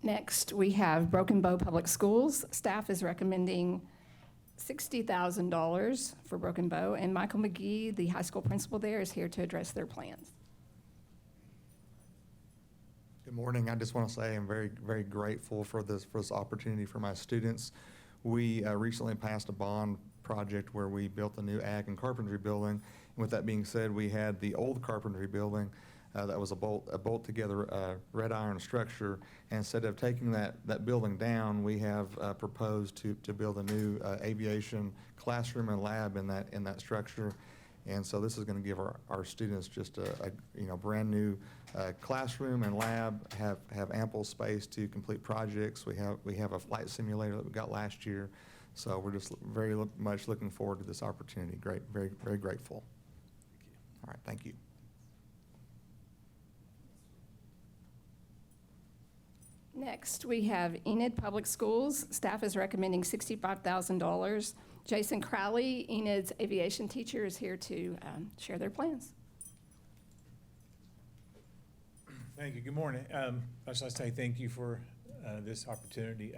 Next, we have Broken Bow Public Schools. Staff is recommending $60,000 for Broken Bow, and Michael McGee, the high school principal there, is here to address their plans. Good morning. I just want to say I'm very, very grateful for this opportunity for my students. We recently passed a bond project where we built a new ag and carpentry building. And with that being said, we had the old carpentry building that was a bolt together red iron structure. And instead of taking that building down, we have proposed to build a new aviation classroom and lab in that structure. And so this is going to give our students just a brand new classroom and lab, have ample space to complete projects. We have a flight simulator that we got last year. So we're just very much looking forward to this opportunity. Very, very grateful. All right, thank you. Next, we have Enid Public Schools. Staff is recommending $65,000. Jason Crowley, Enid's aviation teacher, is here to share their plans. Thank you. Good morning. I just want to say thank you for this opportunity.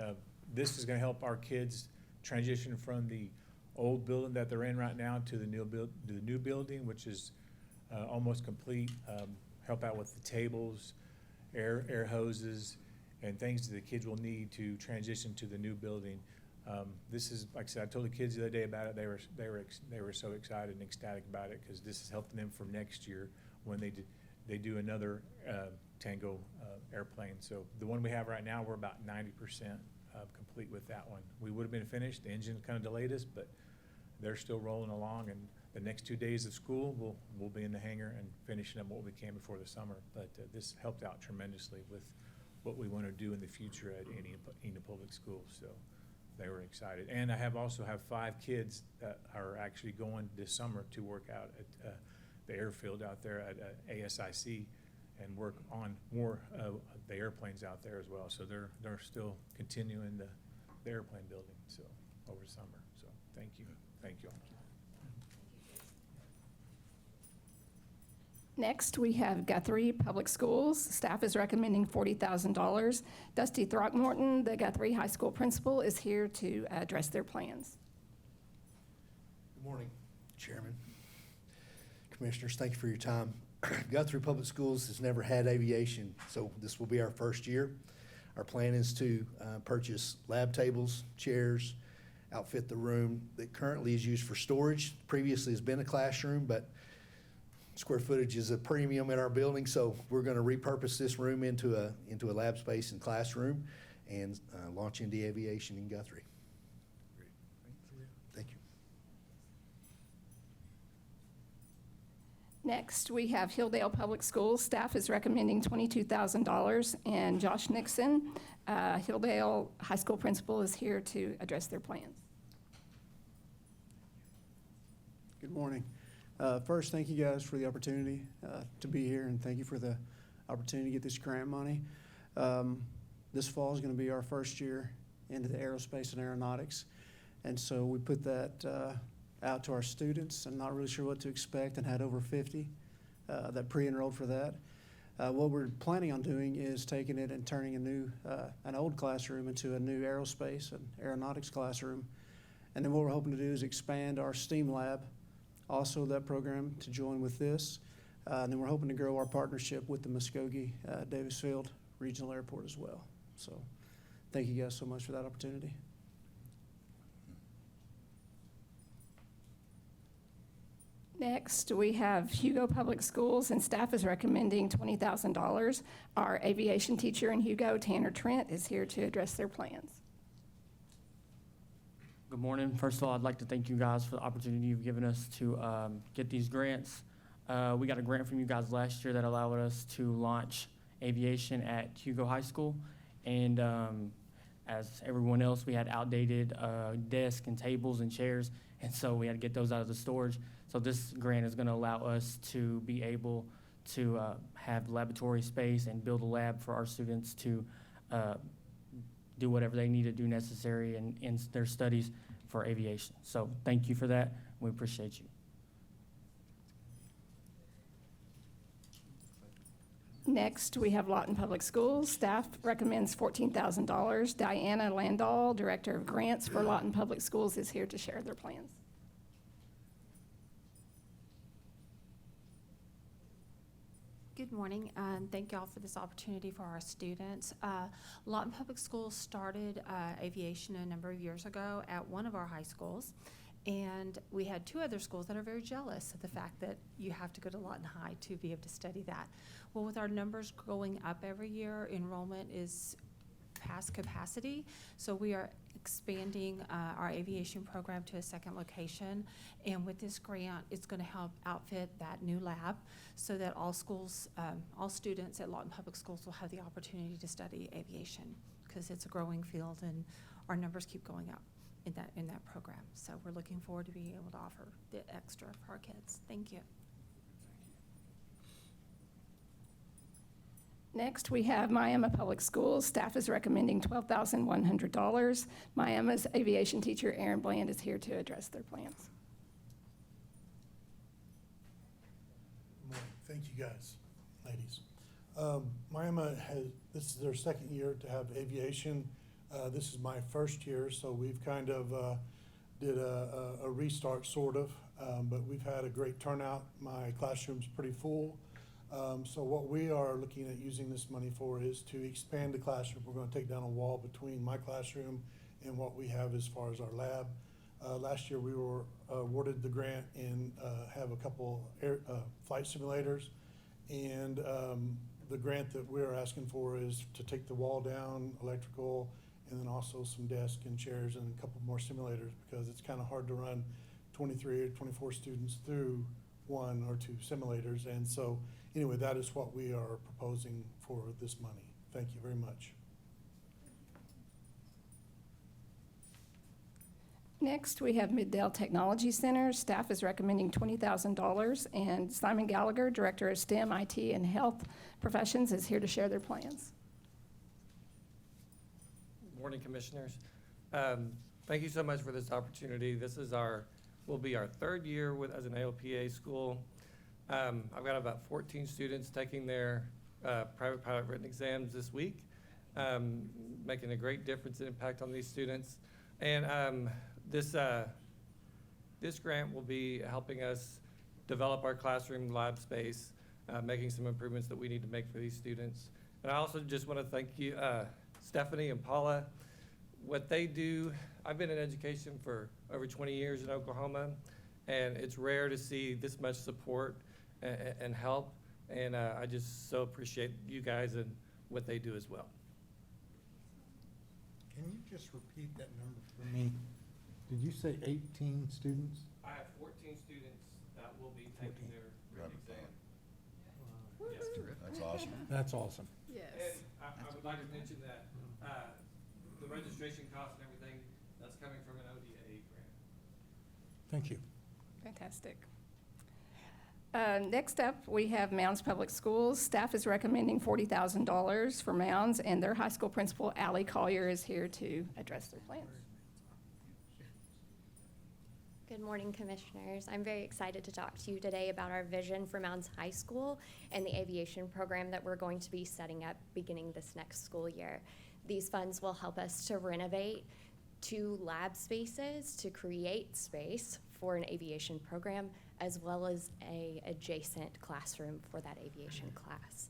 This is going to help our kids transition from the old building that they're in right now to the new building, which is almost complete. Help out with the tables, air hoses, and things that the kids will need to transition to the new building. This is, like I said, I told the kids the other day about it. They were so excited and ecstatic about it because this is helping them for next year when they do another Tango airplane. So the one we have right now, we're about 90% complete with that one. We would have been finished. The engine kind of delayed us, but they're still rolling along. And the next 2 days of school, we'll be in the hangar and finishing up what we can before the summer. But this helped out tremendously with what we want to do in the future at Enid Public Schools. So they were excited. And I also have 5 kids that are actually going this summer to work out at the airfield out there at ASIC and work on more of the airplanes out there as well. So they're still continuing the airplane building so over summer. So thank you. Thank you all. Next, we have Guthrie Public Schools. Staff is recommending $40,000. Dusty Throckmorton, the Guthrie High School principal, is here to address their plans. Good morning, Chairman, Commissioners. Thank you for your time. Guthrie Public Schools has never had aviation, so this will be our first year. Our plan is to purchase lab tables, chairs, outfit the room that currently is used for storage. Previously has been a classroom, but square footage is a premium in our building, so we're going to repurpose this room into a lab space and classroom and launch into aviation in Guthrie. Thank you. Next, we have Hilldale Public Schools. Staff is recommending $22,000, and Josh Nixon, Hilldale High School principal, is here to address their plans. Good morning. First, thank you guys for the opportunity to be here, and thank you for the opportunity to get this grant money. This fall is going to be our first year into the aerospace and aeronautics, and so we put that out to our students. I'm not really sure what to expect, and had over 50 that pre-enrolled for that. What we're planning on doing is taking it and turning an old classroom into a new aerospace and aeronautics classroom, and then what we're hoping to do is expand our STEAM lab, also that program, to join with this. And then we're hoping to grow our partnership with the Muskogee Davis Field Regional Airport as well. So thank you guys so much for that opportunity. Next, we have Hugo Public Schools, and staff is recommending $20,000. Our aviation teacher in Hugo, Tanner Trent, is here to address their plans. Good morning. First of all, I'd like to thank you guys for the opportunity you've given us to get these grants. We got a grant from you guys last year that allowed us to launch aviation at Hugo High School. And as everyone else, we had outdated desks and tables and chairs, and so we had to get those out of the storage. So this grant is going to allow us to be able to have laboratory space and build a lab for our students to do whatever they need to do necessary in their studies for aviation. So thank you for that. We appreciate you. Next, we have Lawton Public Schools. Staff recommends $14,000. Diana Landahl, Director of Grants for Lawton Public Schools, is here to share their plans. Good morning, and thank you all for this opportunity for our students. Lawton Public Schools started aviation a number of years ago at one of our high schools, and we had two other schools that are very jealous of the fact that you have to go to Lawton High to be able to study that. Well, with our numbers going up every year, enrollment is past capacity, so we are expanding our aviation program to a second location, and with this grant, it's going to help outfit that new lab so that all schools, all students at Lawton Public Schools will have the opportunity to study aviation, because it's a growing field and our numbers keep going up in that program. So we're looking forward to being able to offer the extra for our kids. Thank you. Next, we have Miami Public Schools. Staff is recommending $12,100. Miami's aviation teacher, Aaron Bland, is here to address their plans. Good morning. Thank you, guys, ladies. Miami this is their second year to have aviation. This is my first year, so we've kind of did a restart, sort of, but we've had a great turnout. My classroom's pretty full. So what we are looking at using this money for is to expand the classroom. We're going to take down a wall between my classroom and what we have as far as our lab. Last year we were awarded the grant and have a couple flight simulators. And the grant that we're asking for is to take the wall down, electrical, and then also some desks and chairs and a couple more simulators, because it's kind of hard to run 23 or 24 students through one or two simulators. And so anyway, that is what we are proposing for this money. Thank you very much. Next, we have Middale Technology Center. Staff is recommending $20,000, and Simon Gallagher, Director of STEM, IT, and Health Professions, is here to share their plans. Good morning, Commissioners. Thank you so much for this opportunity. This is will be our third year as an AOPA school. I've got about 14 students taking their private pilot written exams this week, making a great difference and impact on these students. And this grant will be helping us develop our classroom lab space, making some improvements that we need to make for these students. And I also just want to thank you, Stephanie and Paula. What they do, I've been in education for over 20 years in Oklahoma, and it's rare to see this much support and help. And I just so appreciate you guys and what they do as well. Can you just repeat that number for me? Did you say 18 students? I have 14 students that will be taking their Driving exam. fine. Yes. That's awesome. That's awesome. Yes. And I would like to mention that the registration costs and everything, that's coming from an ODAA grant. Thank you. Fantastic. Next up, we have Mounds Public Schools. Staff is recommending $40,000 for Mounds, and their high school principal, Allie Collier, is here to address their plans. Good morning, Commissioners. I'm very excited to talk to you today about our vision for Mounds High School and the aviation program that we're going to be setting up beginning this next school year. These funds will help us to renovate 2 lab spaces to create space for an aviation program, as well as an adjacent classroom for that aviation class.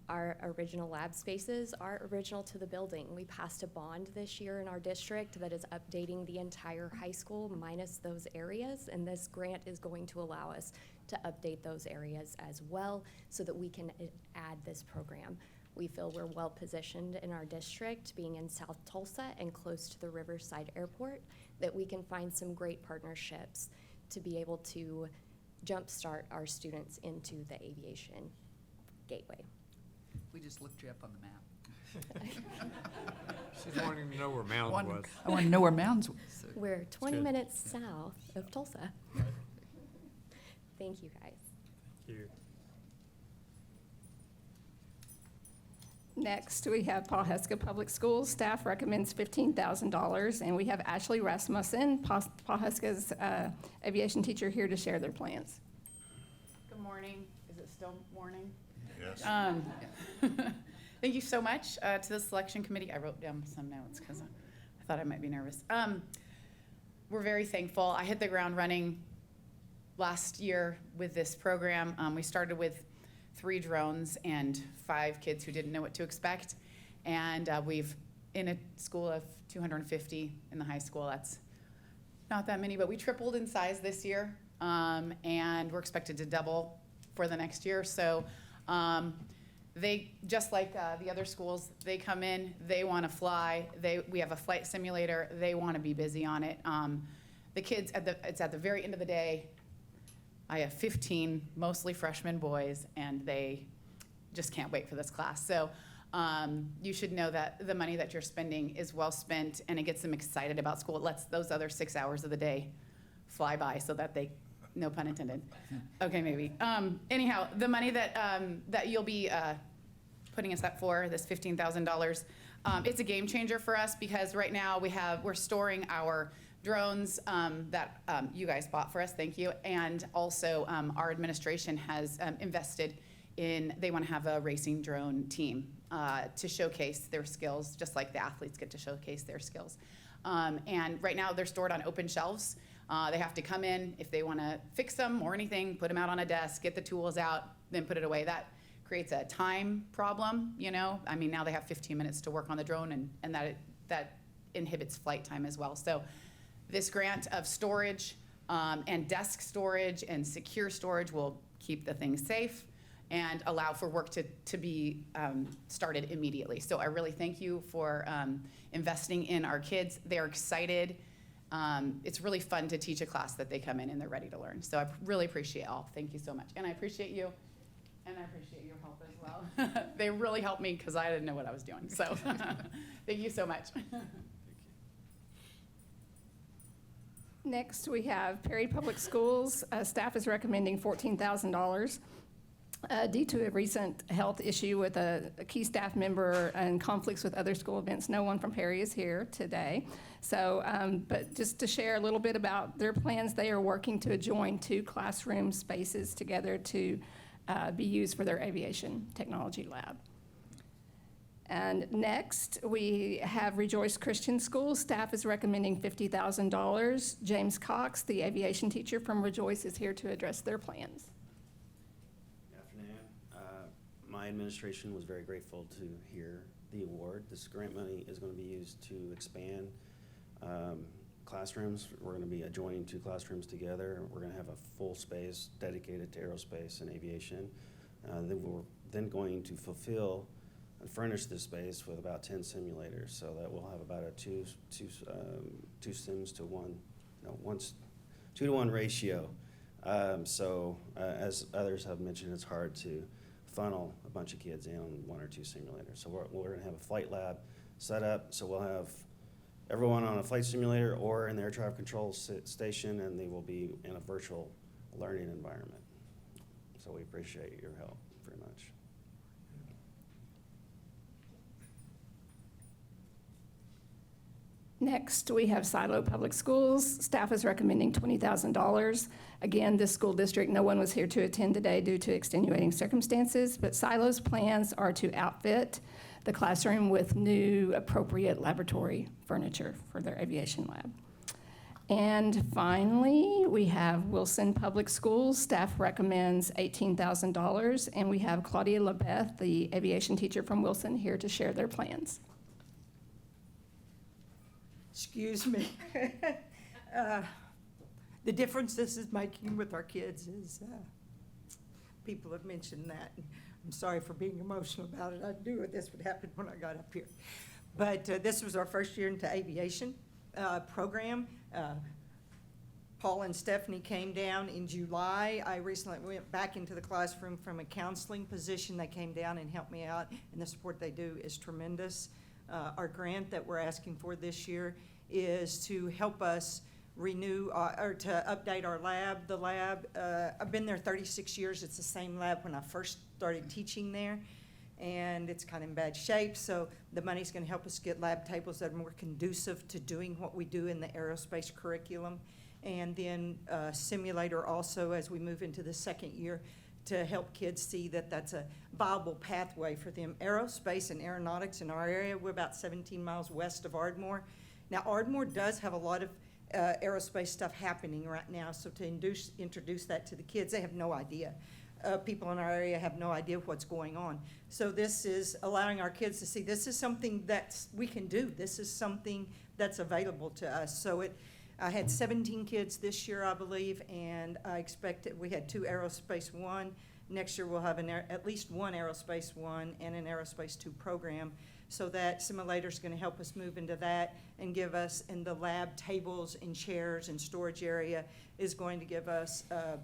Our original lab spaces are original to the building. We passed a bond this year in our district that is updating the entire high school minus those areas, and this grant is going to allow us to update those areas as well so that we can add this program. We feel we're well positioned in our district, being in South Tulsa and close to the Riverside Airport, that we can find some great partnerships to be able to jumpstart our students into the aviation gateway. We just looked you up on the map. She's wanting to know where Mounds was. I want to know where Mounds was. We're 20 good. minutes south of Tulsa. Thank you, guys. Thank you. Next, we have Pawhuska Public Schools. Staff recommends $15,000, and we have Ashley Rasmussen, Pawhuska's aviation teacher, here to share their plans. Good morning. Is it still morning? Yes. Thank you so much to the selection committee. I wrote down some notes because I thought I might be nervous. We're very thankful. I hit the ground running last year with this program. We started with 3 drones and 5 kids who didn't know what to expect. And we've, in a school of 250 in the high school, that's not that many, but we tripled in size this year. And we're expected to double for the next year. So they, just like the other schools, they come in, they want to fly. We have a flight simulator. They want to be busy on it. The kids, it's at the very end of the day. I have 15, mostly freshman boys, and they just can't wait for this class. So you should know that the money that you're spending is well spent, and it gets them excited about school. It lets those other 6 hours of the day fly by so that they, no pun intended. Okay, maybe. Anyhow, the money that you'll be putting us up for, this $15,000, it's a game changer for us because right now we're storing our drones that you guys bought for us, thank you. And also our administration has invested in, they want to have a racing drone team to showcase their skills, just like the athletes get to showcase their skills. And right now they're stored on open shelves. They have to come in if they want to fix them or anything, put them out on a desk, get the tools out, then put it away. That creates a time problem, you know? I mean, now they have 15 minutes to work on the drone, and that inhibits flight time as well. So this grant of storage and desk storage and secure storage will keep the thing safe and allow for work to be started immediately. So I really thank you for investing in our kids. They're excited. It's really fun to teach a class that they come in and they're ready to learn. So I really appreciate all. Thank you so much. And I appreciate you. And I appreciate your help as well. They really helped me because I didn't know what I was doing. So thank you so much. Next, we have Perry Public Schools. Staff is recommending $14,000. Due to a recent health issue with a key staff member and conflicts with other school events, no one from Perry is here today. So, but just to share a little bit about their plans, they are working to adjoin 2 classroom spaces together to be used for their aviation technology lab. And next, we have Rejoice Christian School. Staff is recommending $50,000. James Cox, the aviation teacher from Rejoice, is here to address their plans. Good afternoon. My administration was very grateful to hear the award. This grant money is going to be used to expand classrooms. We're going to be adjoining 2 classrooms together. We're going to have a full space dedicated to aerospace and aviation. Then we're then going to fulfill and furnish this space with about 10 simulators, so that we'll have about a two sims to 1, no, 2 to 1 ratio. As others have mentioned, it's hard to funnel a bunch of kids in on 1 or 2 simulators. So we're going to have a flight lab set up, so we'll have everyone on a flight simulator or in the air traffic control station, and they will be in a virtual learning environment. So we appreciate your help very much. Next, we have Silo Public Schools. Staff is recommending $20,000. Again, this school district, no one was here to attend today due to extenuating circumstances, but Silo's plans are to outfit the classroom with new appropriate laboratory furniture for their aviation lab. And finally, we have Wilson Public Schools. Staff recommends $18,000, and we have Claudia LaBeth, the aviation teacher from Wilson, here to share their plans. Excuse me. The difference this is making with our kids is, people have mentioned that. I'm sorry for being emotional about it. I knew this would happen when I got up here. But this was our first year into aviation program. Paul and Stephanie came down in July. I recently went back into the classroom from a counseling position. They came down and helped me out, and the support they do is tremendous. Our grant that we're asking for this year is to help us renew or to update our lab. The lab, I've been there 36 years. It's the same lab when I first started teaching there, and it's kind of in bad shape. So the money's going to help us get lab tables that are more conducive to doing what we do in the aerospace curriculum. And then simulator also as we move into the second year to help kids see that that's a viable pathway for them. Aerospace and aeronautics in our area, we're about 17 miles west of Ardmore. Now, Ardmore does have a lot of aerospace stuff happening right now, so to introduce that to the kids, they have no idea. People in our area have no idea what's going on. So this is allowing our kids to see this is something that we can do. This is something that's available to us. So I had 17 kids this year, I believe, and I expected, we had 2 Aerospace 1. Next year we'll have at least 1 Aerospace 1 and an Aerospace 2 program. So that simulator's gonna help us move into that and give us, in the lab, tables and chairs and storage area is going to give us a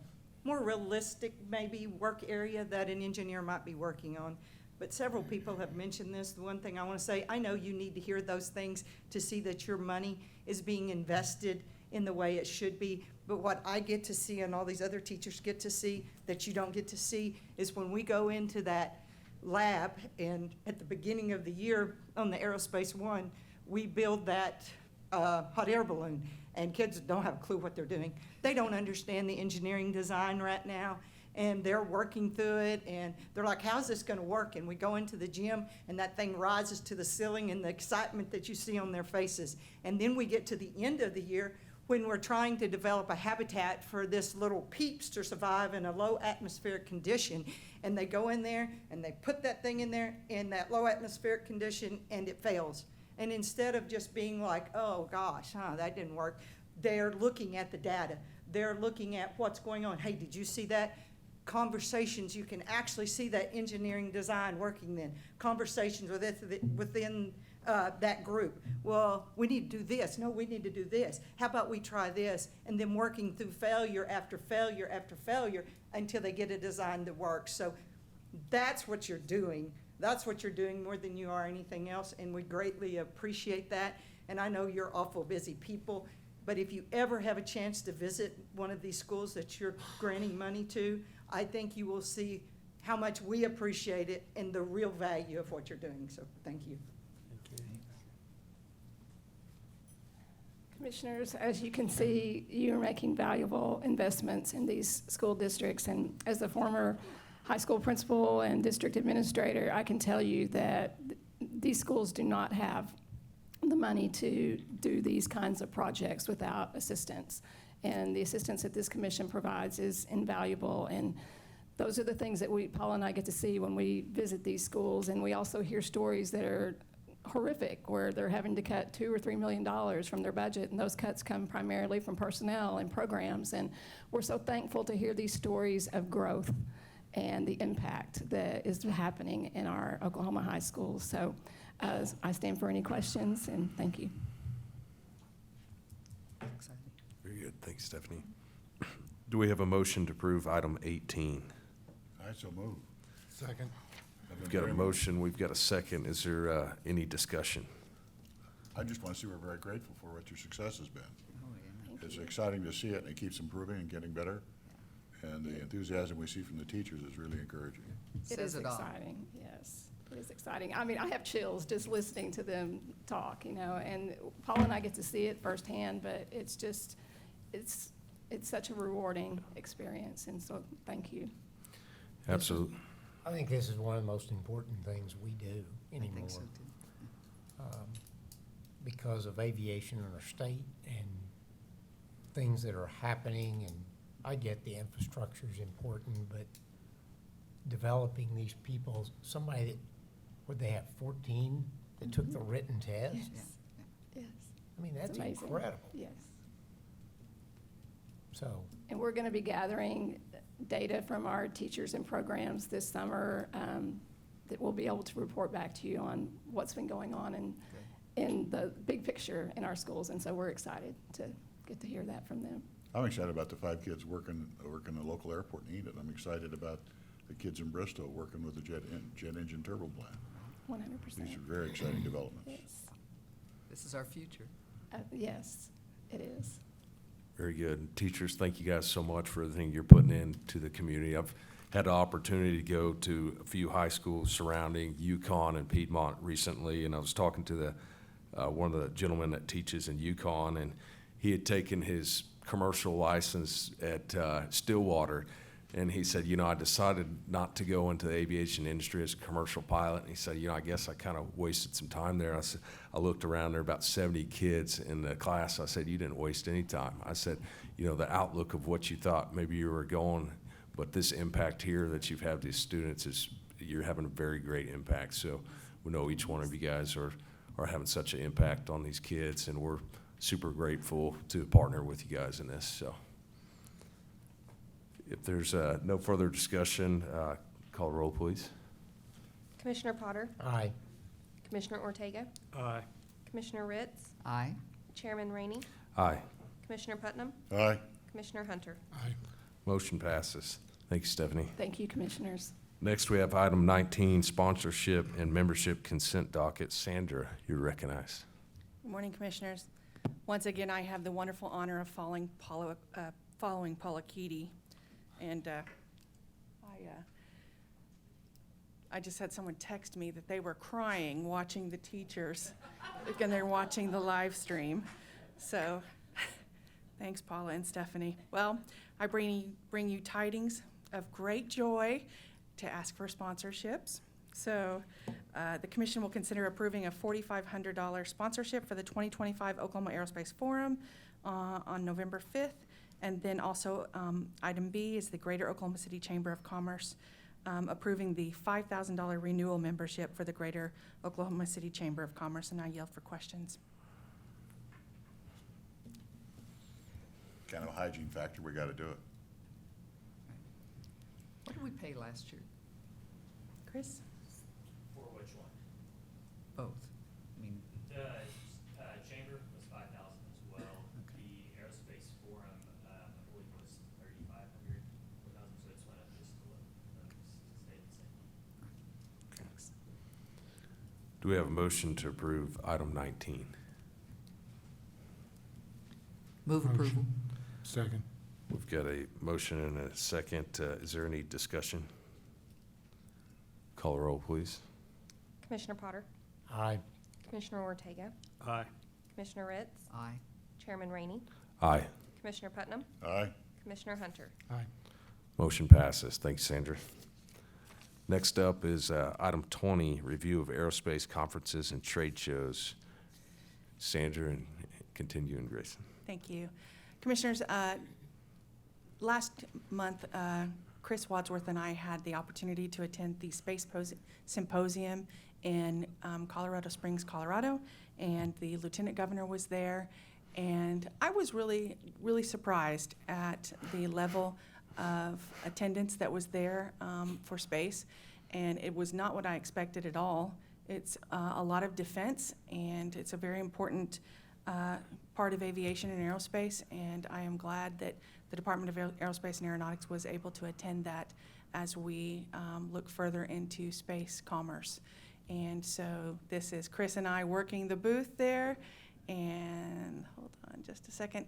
more realistic, maybe, work area that an engineer might be working on. But several people have mentioned this. The one thing I want to say, I know you need to hear those things to see that your money is being invested in the way it should be. But what I get to see and all these other teachers get to see that you don't get to see is when we go into that lab, and at the beginning of the year on the Aerospace 1, we build that hot air balloon, and kids don't have a clue what they're doing. They don't understand the engineering design right now, and they're working through it, and they're like, how's this gonna work? And we go into the gym, and that thing rises to the ceiling, and the excitement that you see on their faces. And then we get to the end of the year when we're trying to develop a habitat for this little peeps to survive in a low atmospheric condition. And they go in there, and they put that thing in there in that low atmospheric condition, and it fails. And instead of just being like, oh gosh, that didn't work, they're looking at the data. They're looking at what's going on. Hey, did you see that? Conversations, you can actually see that engineering design working then. Conversations within that group. Well, we need to do this. No, we need to do this. How about we try this? And then working through failure after failure after failure until they get a design that works. So that's what you're doing. That's what you're doing more than you are anything else, and we greatly appreciate that. And I know you're awful busy people, but if you ever have a chance to visit one of these schools that you're granting money to, I think you will see how much we appreciate it and the real value of what you're doing. So thank you. Commissioners, as you can see, you're making valuable investments in these school districts. And as the former high school principal and district administrator, I can tell you that these schools do not have the money to do these kinds of projects without assistance. And the assistance that this commission provides is invaluable. And those are the things that Paul and I get to see when we visit these schools. And we also hear stories that are horrific, where they're having to cut $2 or $3 million from their budget, and those cuts come primarily from personnel and programs. And we're so thankful to hear these stories of growth and the impact that is happening in our Oklahoma high schools. So I stand for any questions, and thank you. Exciting. Very good. Thanks, Stephanie. Do we have a motion to approve item 18? I so move. Second. We've got a motion, we've got a second. Is there any discussion? I just want to say we're very grateful for what your success has been. Oh, yeah. It's exciting to see it, and it keeps improving and getting better. And the enthusiasm we see from the teachers is really encouraging. It is Says it all. exciting, yes. It is exciting. I mean, I have chills just listening to them talk, you know, and Paul and I get to see it firsthand, but it's just, it's such a rewarding experience, and so thank you. Absolutely. I think this is one of the most important things we do anymore. I think so too. Because of aviation in our state and things that are happening, and I get the infrastructure is important, but developing these people, somebody that, would they have 14 that took the written test? Yes, yes. I mean, that's It's amazing. incredible. Yes. So, And we're going to be gathering data from our teachers and programs this summer that we'll be able to report back to you on what's been going on in the big picture in our schools. And so we're excited to get to hear that from them. I'm excited about the 5 kids working the local airport in Enid. I'm excited about the kids in Bristol working with the jet engine turbo plant. 100%. These are very exciting developments. Yes. This is our future. Yes, it is. Very good. Teachers, thank you guys so much for everything you're putting into the community. I've had the opportunity to go to a few high schools surrounding Yukon and Piedmont recently, and I was talking to the one of the gentlemen that teaches in Yukon, and he had taken his commercial license at Stillwater, and he said, you know, I decided not to go into the aviation industry as a commercial pilot. And he said, you know, I guess I kind of wasted some time there. I looked around, there were about 70 kids in the class. I said, you didn't waste any time. I said, you know, the outlook of what you thought maybe you were going, but this impact here that you've had these students is, you're having a very great impact. So we know each one of you guys are having such an impact on these kids, and we're super grateful to partner with you guys in this. So if there's no further discussion, call roll, please. Commissioner Potter? aye. Commissioner Ortega? Aye. Commissioner Ritz? Aye. Chairman Rainey? Aye. Commissioner Putnam? Aye. Commissioner Hunter? Aye. Motion passes. Thank you, Stephanie. Thank you, commissioners. Next, we have item 19, sponsorship and membership consent docket. Sandra, you're recognized. Good morning, Commissioners. Once again, I have the wonderful honor of following Paula Keaty. And I just had someone text me that they were crying watching the teachers, and they're watching the live stream. So thanks, Paula and Stephanie. Well, I bring you tidings of great joy to ask for sponsorships. So the commission will consider approving a $4,500 sponsorship for the 2025 Oklahoma Aerospace Forum on November 5th. And then also, item B is the Greater Oklahoma City Chamber of Commerce approving the $5,000 renewal membership for the Greater Oklahoma City Chamber of Commerce. And I yield for questions. Kind of a hygiene factor, we got to do it. What did we pay last year? Chris? For which one? Both. I mean, The chamber was 5,000 as well. The aerospace forum, I believe, was 3,500, 4,000, so it's went up just a little. Stayed the same. thanks. Do we have a motion to approve item 19? Move approval. Second. We've got a motion and a second. Is there any discussion? Call roll, please. Commissioner Potter? Aye. Commissioner Ortega? Aye. Commissioner Ritz? Aye. Chairman Rainey? Aye. Commissioner Putnam? Aye. Commissioner Hunter? Aye. Motion passes. Thanks, Sandra. Next up is item 20, review of aerospace conferences and trade shows. Sandra, and continue, and Grayson. Thank you. Commissioners, last month, Chris Wadsworth and I had the opportunity to attend the Space Symposium in Colorado Springs, Colorado, and the lieutenant governor was there. And I was really, really surprised at the level of attendance that was there for space. And it was not what I expected at all. It's a lot of defense, and it's a very important part of aviation and aerospace. And I am glad that the Department of Aerospace and Aeronautics was able to attend that as we look further into space commerce. And so this is Chris and I working the booth there. And hold on just a second.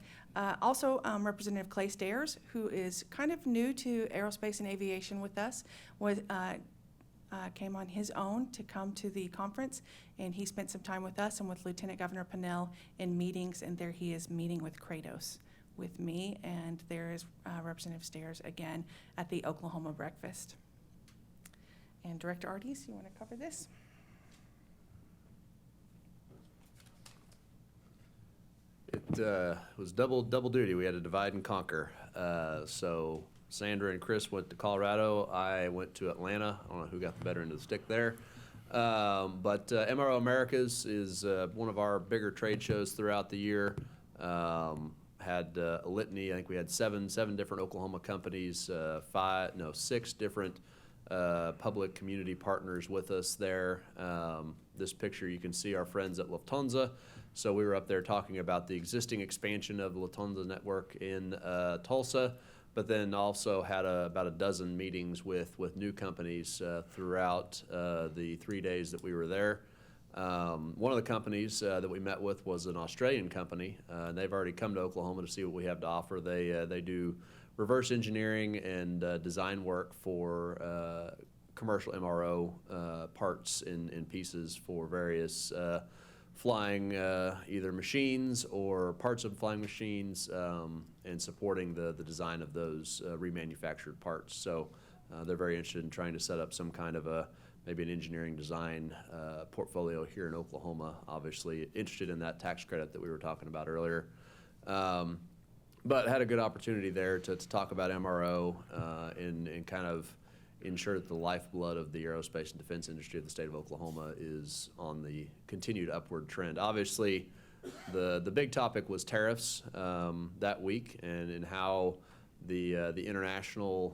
Also, Representative Clay Stairs, who is kind of new to aerospace and aviation with us, came on his own to come to the conference, and he spent some time with us and with Lieutenant Governor Pinnell in meetings, and there he is meeting with Kratos with me, and there is Representative Stairs again at the Oklahoma breakfast. And Director Artis, you want to cover this? It was double duty. We had to divide and conquer. So Sandra and Chris went to Colorado. I went to Atlanta. I don't know who got the better end of the stick there. But MRO Americas is one of our bigger trade shows throughout the year. Had a litany. I think we had seven different Oklahoma companies, 6 different public community partners with us there. This picture, you can see our friends at Lufthansa. So we were up there talking about the existing expansion of the Lufthansa network in Tulsa, but then also had about a dozen meetings with new companies throughout the 3 days that we were there. One of the companies that we met with was an Australian company. They've already come to Oklahoma to see what we have to offer. They do reverse engineering and design work for commercial MRO parts and pieces for various flying either machines or parts of flying machines, and supporting the design of those remanufactured parts. So they're very interested in trying to set up some kind of maybe an engineering design portfolio here in Oklahoma. Obviously interested in that tax credit that we were talking about earlier. But had a good opportunity there to talk about MRO and kind of ensure that the lifeblood of the aerospace and defense industry of the state of Oklahoma is on the continued upward trend. Obviously, the big topic was tariffs that week, and how the international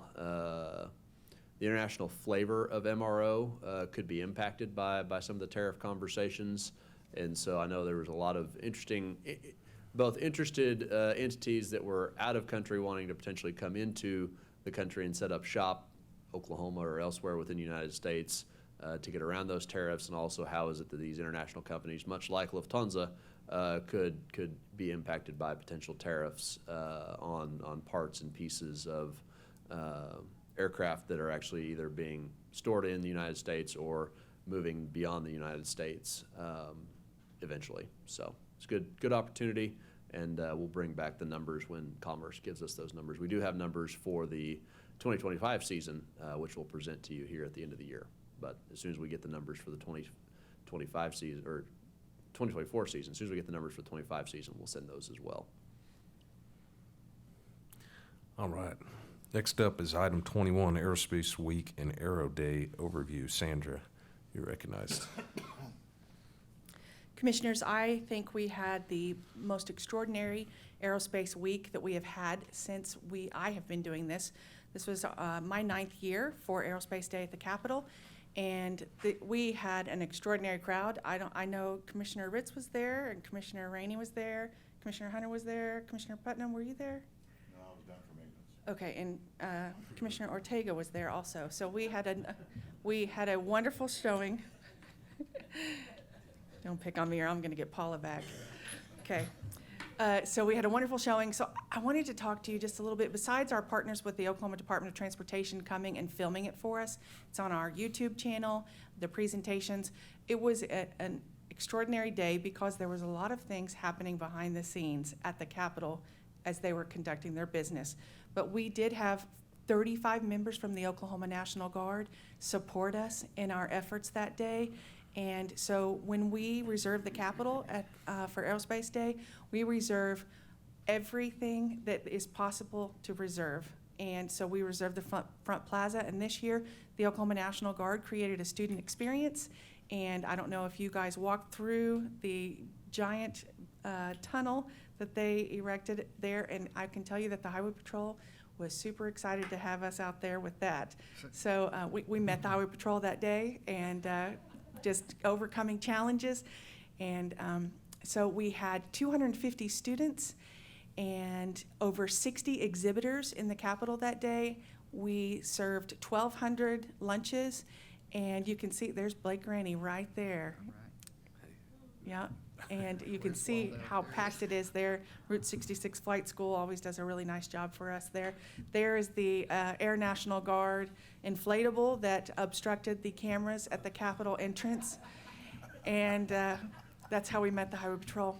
flavor of MRO could be impacted by some of the tariff conversations. And so I know there was a lot of both interested entities that were out of country wanting to potentially come into the country and set up shop, Oklahoma or elsewhere within the United States, to get around those tariffs, and also how is it that these international companies, much like Lufthansa, could be impacted by potential tariffs on parts and pieces of aircraft that are actually either being stored in the United States or moving beyond the United States eventually. So it's a good opportunity, and we'll bring back the numbers when Commerce gives us those numbers. We do have numbers for the 2025 season, which we'll present to you here at the end of the year. But as soon as we get the numbers for the 2025 season, or 2024 season, as soon as we get the numbers for the 25 season, we'll send those as well. All right. Next up is item 21, Aerospace Week and Aero Day overview. Sandra, you're recognized. Commissioners, I think we had the most extraordinary aerospace week that we have had since I have been doing this. This was my 9th year for Aerospace Day at the Capitol, and we had an extraordinary crowd. I know Commissioner Ritz was there, and Commissioner Rainey was there, Commissioner Hunter was there, Commissioner Putnam, were you there? No, I was down for maintenance. Okay, and Commissioner Ortega was there also. So we had a wonderful showing. Don't pick on me or I'm going to get Paula back. Okay. So we had a wonderful showing. So I wanted to talk to you just a little bit. Besides our partners with the Oklahoma Department of Transportation coming and filming it for us, it's on our YouTube channel, the presentations. It was an extraordinary day because there was a lot of things happening behind the scenes at the Capitol as they were conducting their business. But we did have 35 members from the Oklahoma National Guard support us in our efforts that day. And so when we reserve the Capitol for Aerospace Day, we reserve everything that is possible to reserve. And so we reserved the front plaza. And this year, the Oklahoma National Guard created a student experience And I don't know if you guys walked through the giant tunnel that they erected there, and I can tell you that the Highway Patrol was super excited to have us out there with that. So we met the Highway Patrol that day, and just overcoming challenges. And so we had 250 students and over 60 exhibitors in the Capitol that day. We served 1,200 lunches, and you can see there's Blake Graney right there. Yeah, and you can see how packed it is there. Route 66 Flight School always does a really nice job for us there. There is the Air National Guard inflatable that obstructed the cameras at the Capitol entrance, and that's how we met the Highway Patrol.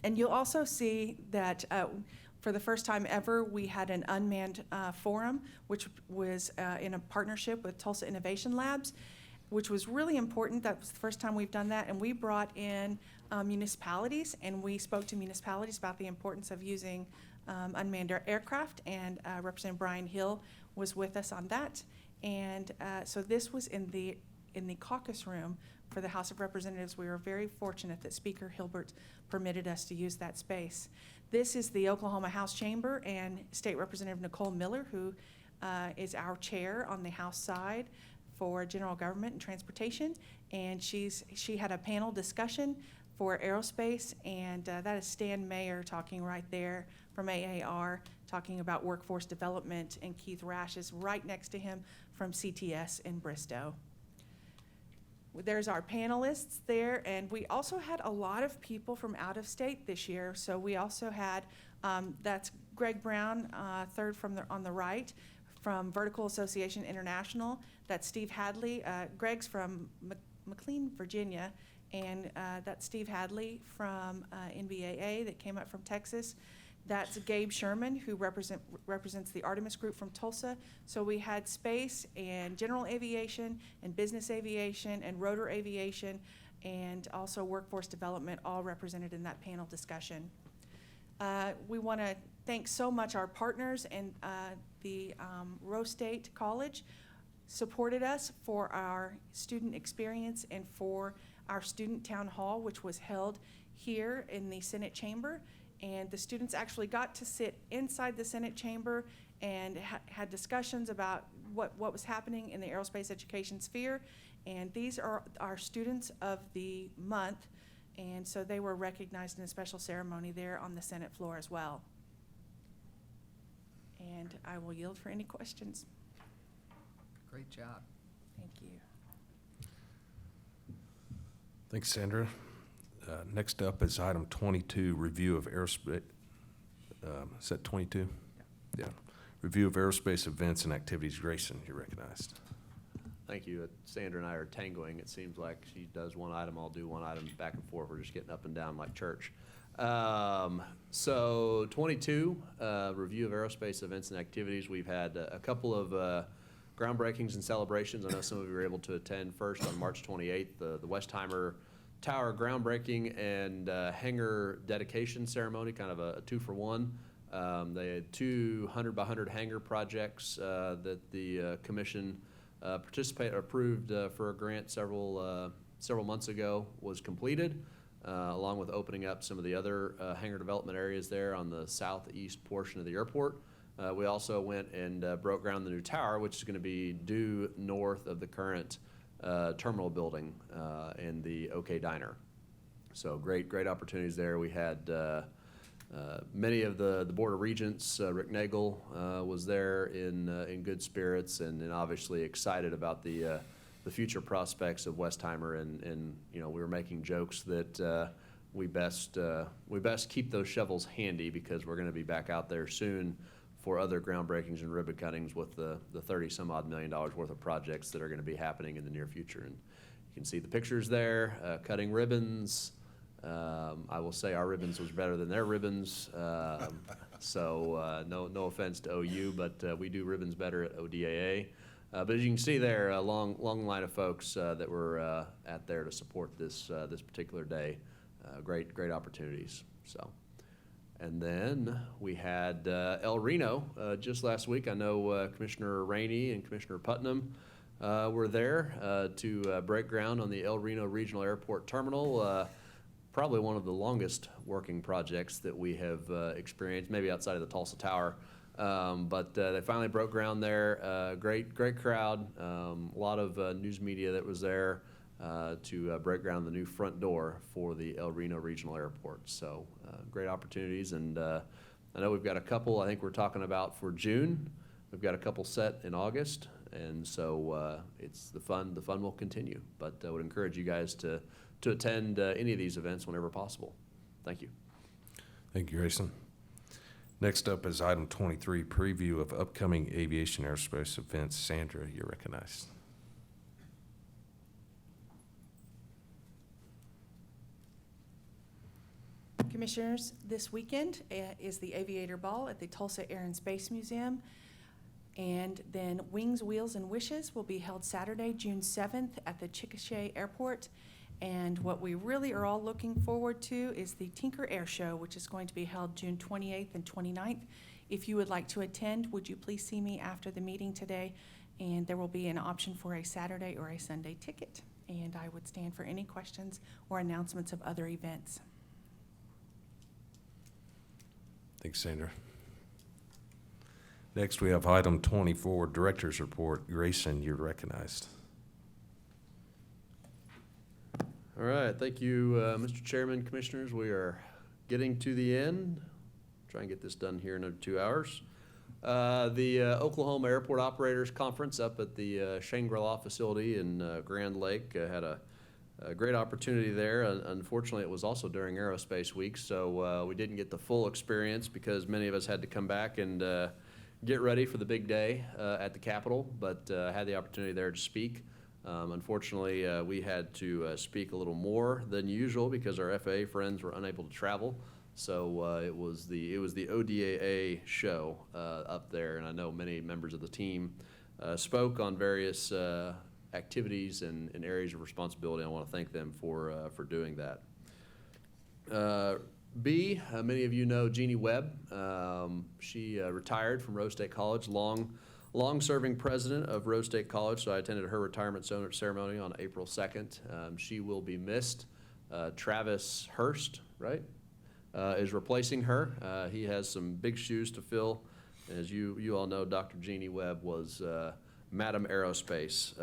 And you'll also see that for the first time ever, we had an unmanned forum, which was in a partnership with Tulsa Innovation Labs, which was really important. That was the first time we've done that. And we brought in municipalities, and we spoke to municipalities about the importance of using unmanned aircraft. And Representative Brian Hill was with us on that. And so this was in the caucus room for the House of Representatives. We were very fortunate that Speaker Hilbert permitted us to use that space. This is the Oklahoma House Chamber, and State Representative Nicole Miller, who is our chair on the House side for General Government and Transportation, and she had a panel discussion for aerospace, and that is Stan Mayer talking right there from AAR, talking about workforce development, and Keith Rash is right next to him from CTS in Bristow. There's our panelists there, and we also had a lot of people from out of state this year. So we also had, that's Greg Brown, third from on the right, from Vertical Association International. That's Steve Hadley. Greg's from McLean, Virginia, and that's Steve Hadley from NBAA that came up from Texas. That's Gabe Sherman, who represents the Artemis Group from Tulsa. So we had space and general aviation and business aviation and rotor aviation and also workforce development all represented in that panel discussion. We want to thank so much our partners, and the Rose State College supported us for our student experience and for our student town hall, which was held here in the Senate chamber. And the students actually got to sit inside the Senate chamber and had discussions about what was happening in the aerospace education sphere. And these are our students of the month. And so they were recognized in a special ceremony there on the Senate floor as well. And I will yield for any questions. Great job. Thank you. Thanks, Sandra. Next up is item 22, review of aerospace. Is that 22? Yeah. Review of aerospace events and activities. Grayson, you're recognized. Thank you. Sandra and I are tangoing. It seems like she does one item, I'll do one item, back and forth. We're just getting up and down like church. So 22, review of aerospace events and activities. We've had a couple of groundbreakings and celebrations. I know some of you were able to attend. First on March 28th, the Westheimer Tower groundbreaking and hangar dedication ceremony, kind of a 2-for-1. They had 2 100-by-100 hangar projects that the commission approved for a grant several months ago was completed, along with opening up some of the other hangar development areas there on the southeast portion of the airport. We also went and broke ground on the new tower, which is going to be due north of the current terminal building and the OK Diner. So great opportunities there. We had many of the Board of Regents. Rick Nagel was there in good spirits and obviously excited about the future prospects of Westheimer. And you know, we were making jokes that we best keep those shovels handy because we're going to be back out there soon for other groundbreakings and ribbon cuttings with the $30-some-odd million worth of projects that are going to be happening in the near future. And you can see the pictures there, cutting ribbons. I will say our ribbons was better than their ribbons. So no offense to OU, but we do ribbons better at ODAA. But as you can see there, a long line of folks that were at there to support this particular day. Great opportunities. So. And then we had El Reno just last week. I know Commissioner Rainey and Commissioner Putnam We're there to break ground on the El Reno Regional Airport Terminal. Probably one of the longest working projects that we have experienced, maybe outside of the Tulsa Tower. But they finally broke ground there. Great crowd. A lot of news media that was there to break ground the new front door for the El Reno Regional Airport. So great opportunities, and I know we've got a couple. I think we're talking about for June. We've got a couple set in August, and so it's the fun will continue. But I would encourage you guys to attend any of these events whenever possible. Thank you. Thank you, Grayson. Next up is item 23, preview of upcoming aviation aerospace events. Sandra, you're recognized. Commissioners, this weekend is the Aviator Ball at the Tulsa Air and Space Museum. And then Wings, Wheels, and Wishes will be held Saturday, June 7th at the Chickasha Airport. And what we really are all looking forward to is the Tinker Air Show, which is going to be held June 28th and 29th. If you would like to attend, would you please see me after the meeting today? And there will be an option for a Saturday or a Sunday ticket. And I would stand for any questions or announcements of other events. Thanks, Sandra. Next, we have item 24, Director's Report. Grayson, you're recognized. All right, thank you, Mr. Chairman, Commissioners. We are getting to the end. Try and get this done here in under 2 hours. The Oklahoma Airport Operators Conference up at the Shangri-La facility in Grand Lake had a great opportunity there. Unfortunately, it was also during Aerospace Week, so we didn't get the full experience because many of us had to come back and get ready for the big day at the Capitol, but had the opportunity there to speak. Unfortunately, we had to speak a little more than usual because our FAA friends were unable to travel. So it was the ODAA show up there, and I know many members of the team spoke on various activities and areas of responsibility. I want to thank them for doing that. Many of you know Jeannie Webb. She retired from Rose State College, long-serving president of Rose State College, so I attended her retirement ceremony on April 2nd. She will be missed. Travis Hurst, right, is replacing her. He has some big shoes to fill. As you all know, Dr. Jeannie Webb was Madam Aerospace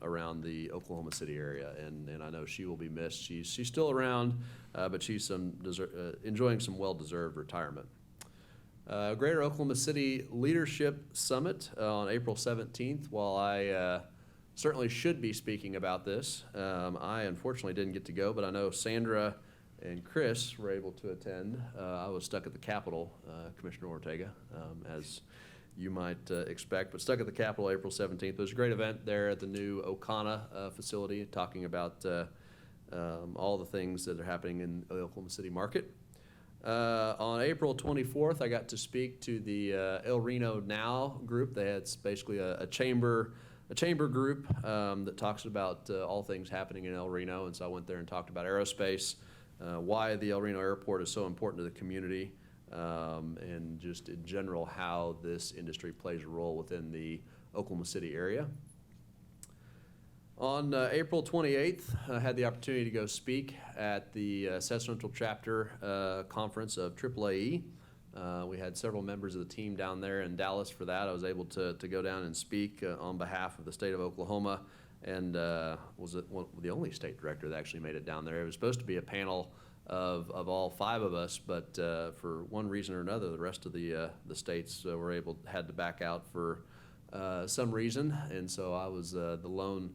around the Oklahoma City area, and I know she will be missed. She's still around, but she's enjoying some well-deserved retirement. Greater Oklahoma City Leadership Summit on April 17th. While I certainly should be speaking about this, I unfortunately didn't get to go, but I know Sandra and Chris were able to attend. I was stuck at the Capitol, Commissioner Ortega, as you might expect, but stuck at the Capitol April 17th. It was a great event there at the new Okana facility, talking about all the things that are happening in the Oklahoma City market. On April 24th, I got to speak to the El Reno Now group. They had basically a chamber group that talks about all things happening in El Reno, and so I went there and talked about aerospace, why the El Reno Airport is so important to the community, and just in general how this industry plays a role within the Oklahoma City area. On April 28th, I had the opportunity to go speak at the South Central Chapter Conference of AAAE. We had several members of the team down there in Dallas for that. I was able to go down and speak on behalf of the state of Oklahoma, and was the only state director that actually made it down there. It was supposed to be a panel of all 5 of us, but for one reason or another, the rest of the states had to back out for some reason, and so I was the lone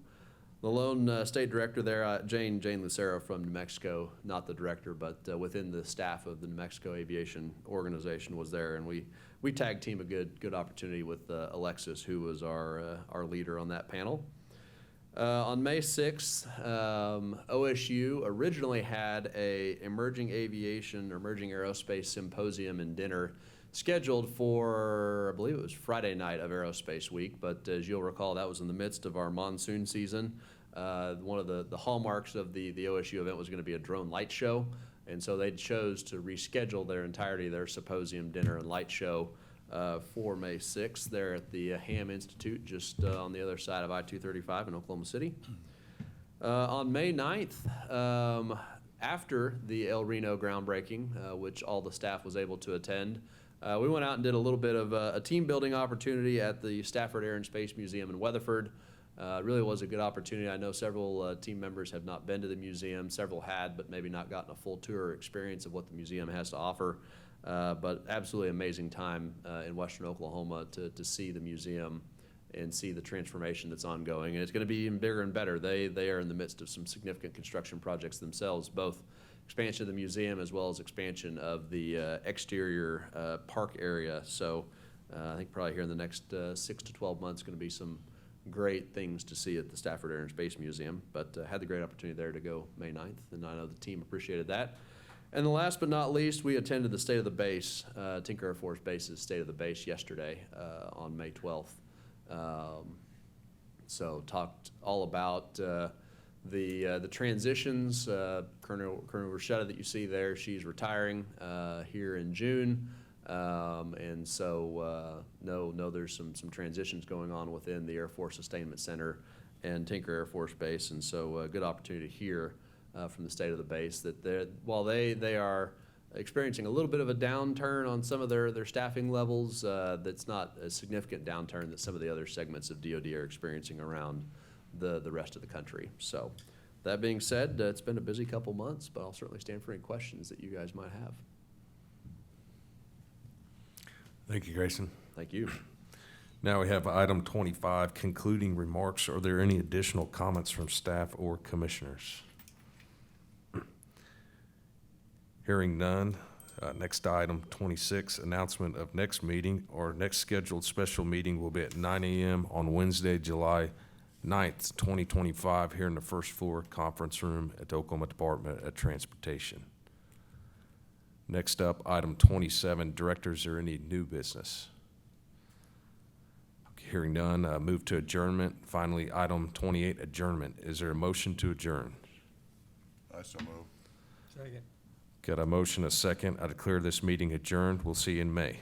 state director there. Jane Lucero from New Mexico, not the director, but within the staff of the New Mexico Aviation Organization was there, and we tag team a good opportunity with Alexis, who was our leader on that panel. On May 6th, OSU originally had a emerging aerospace symposium and dinner scheduled for, I believe it was Friday night of Aerospace Week, but as you'll recall, that was in the midst of our monsoon season. One of the hallmarks of the OSU event was going to be a drone light show, and so they chose to reschedule their symposium, dinner, and light show for May 6th there at the Ham Institute, just on the other side of I-235 in Oklahoma City. On May 9th, after the El Reno groundbreaking, which all the staff was able to attend, we went out and did a little bit of a team building opportunity at the Stafford Air and Space Museum in Weatherford. It really was a good opportunity. I know several team members have not been to the museum. Several had, but maybe not gotten a full tour or experience of what the museum has to offer. But absolutely amazing time in Western Oklahoma to see the museum and see the transformation that's ongoing. And it's going to be even bigger and better. They are in the midst of some significant construction projects themselves, both expansion of the museum as well as expansion of the exterior park area. So I think probably here in the next 6 to 12 months going to be some great things to see at the Stafford Air and Space Museum. But had the great opportunity there to go May 9th, and I know the team appreciated that. And the last but not least, we attended the State of the Base, Tinker Air Force Base's State of the Base yesterday on May 12th. So talked all about the transitions. Colonel Rashetta that you see there, she's retiring here in June. And so know there's some transitions going on within the Air Force Sustainment Center and Tinker Air Force Base. And so a good opportunity to hear from the State of the Base that while they are experiencing a little bit of a downturn on some of their staffing levels, that's not a significant downturn that some of the other segments of DoD are experiencing around the rest of the country. So that being said, it's been a busy couple months, but I'll certainly stand for any questions that you guys might have. Thank you, Grayson. Thank you. Now we have item 25, concluding remarks. Are there any additional comments from staff or commissioners? Hearing none. Next item, 26, announcement of next meeting. Our next scheduled special meeting will be at 9 a.m. on Wednesday, July 9th, 2025, here in the first floor conference room at the Oklahoma Department of Transportation. Next up, item 27, directors, or any new business? Hearing none, move to adjournment. Finally, item 28, adjournment. Is there a motion to adjourn? I so move. Second. Got a motion, a second. I declare this meeting adjourned. We'll see you in May.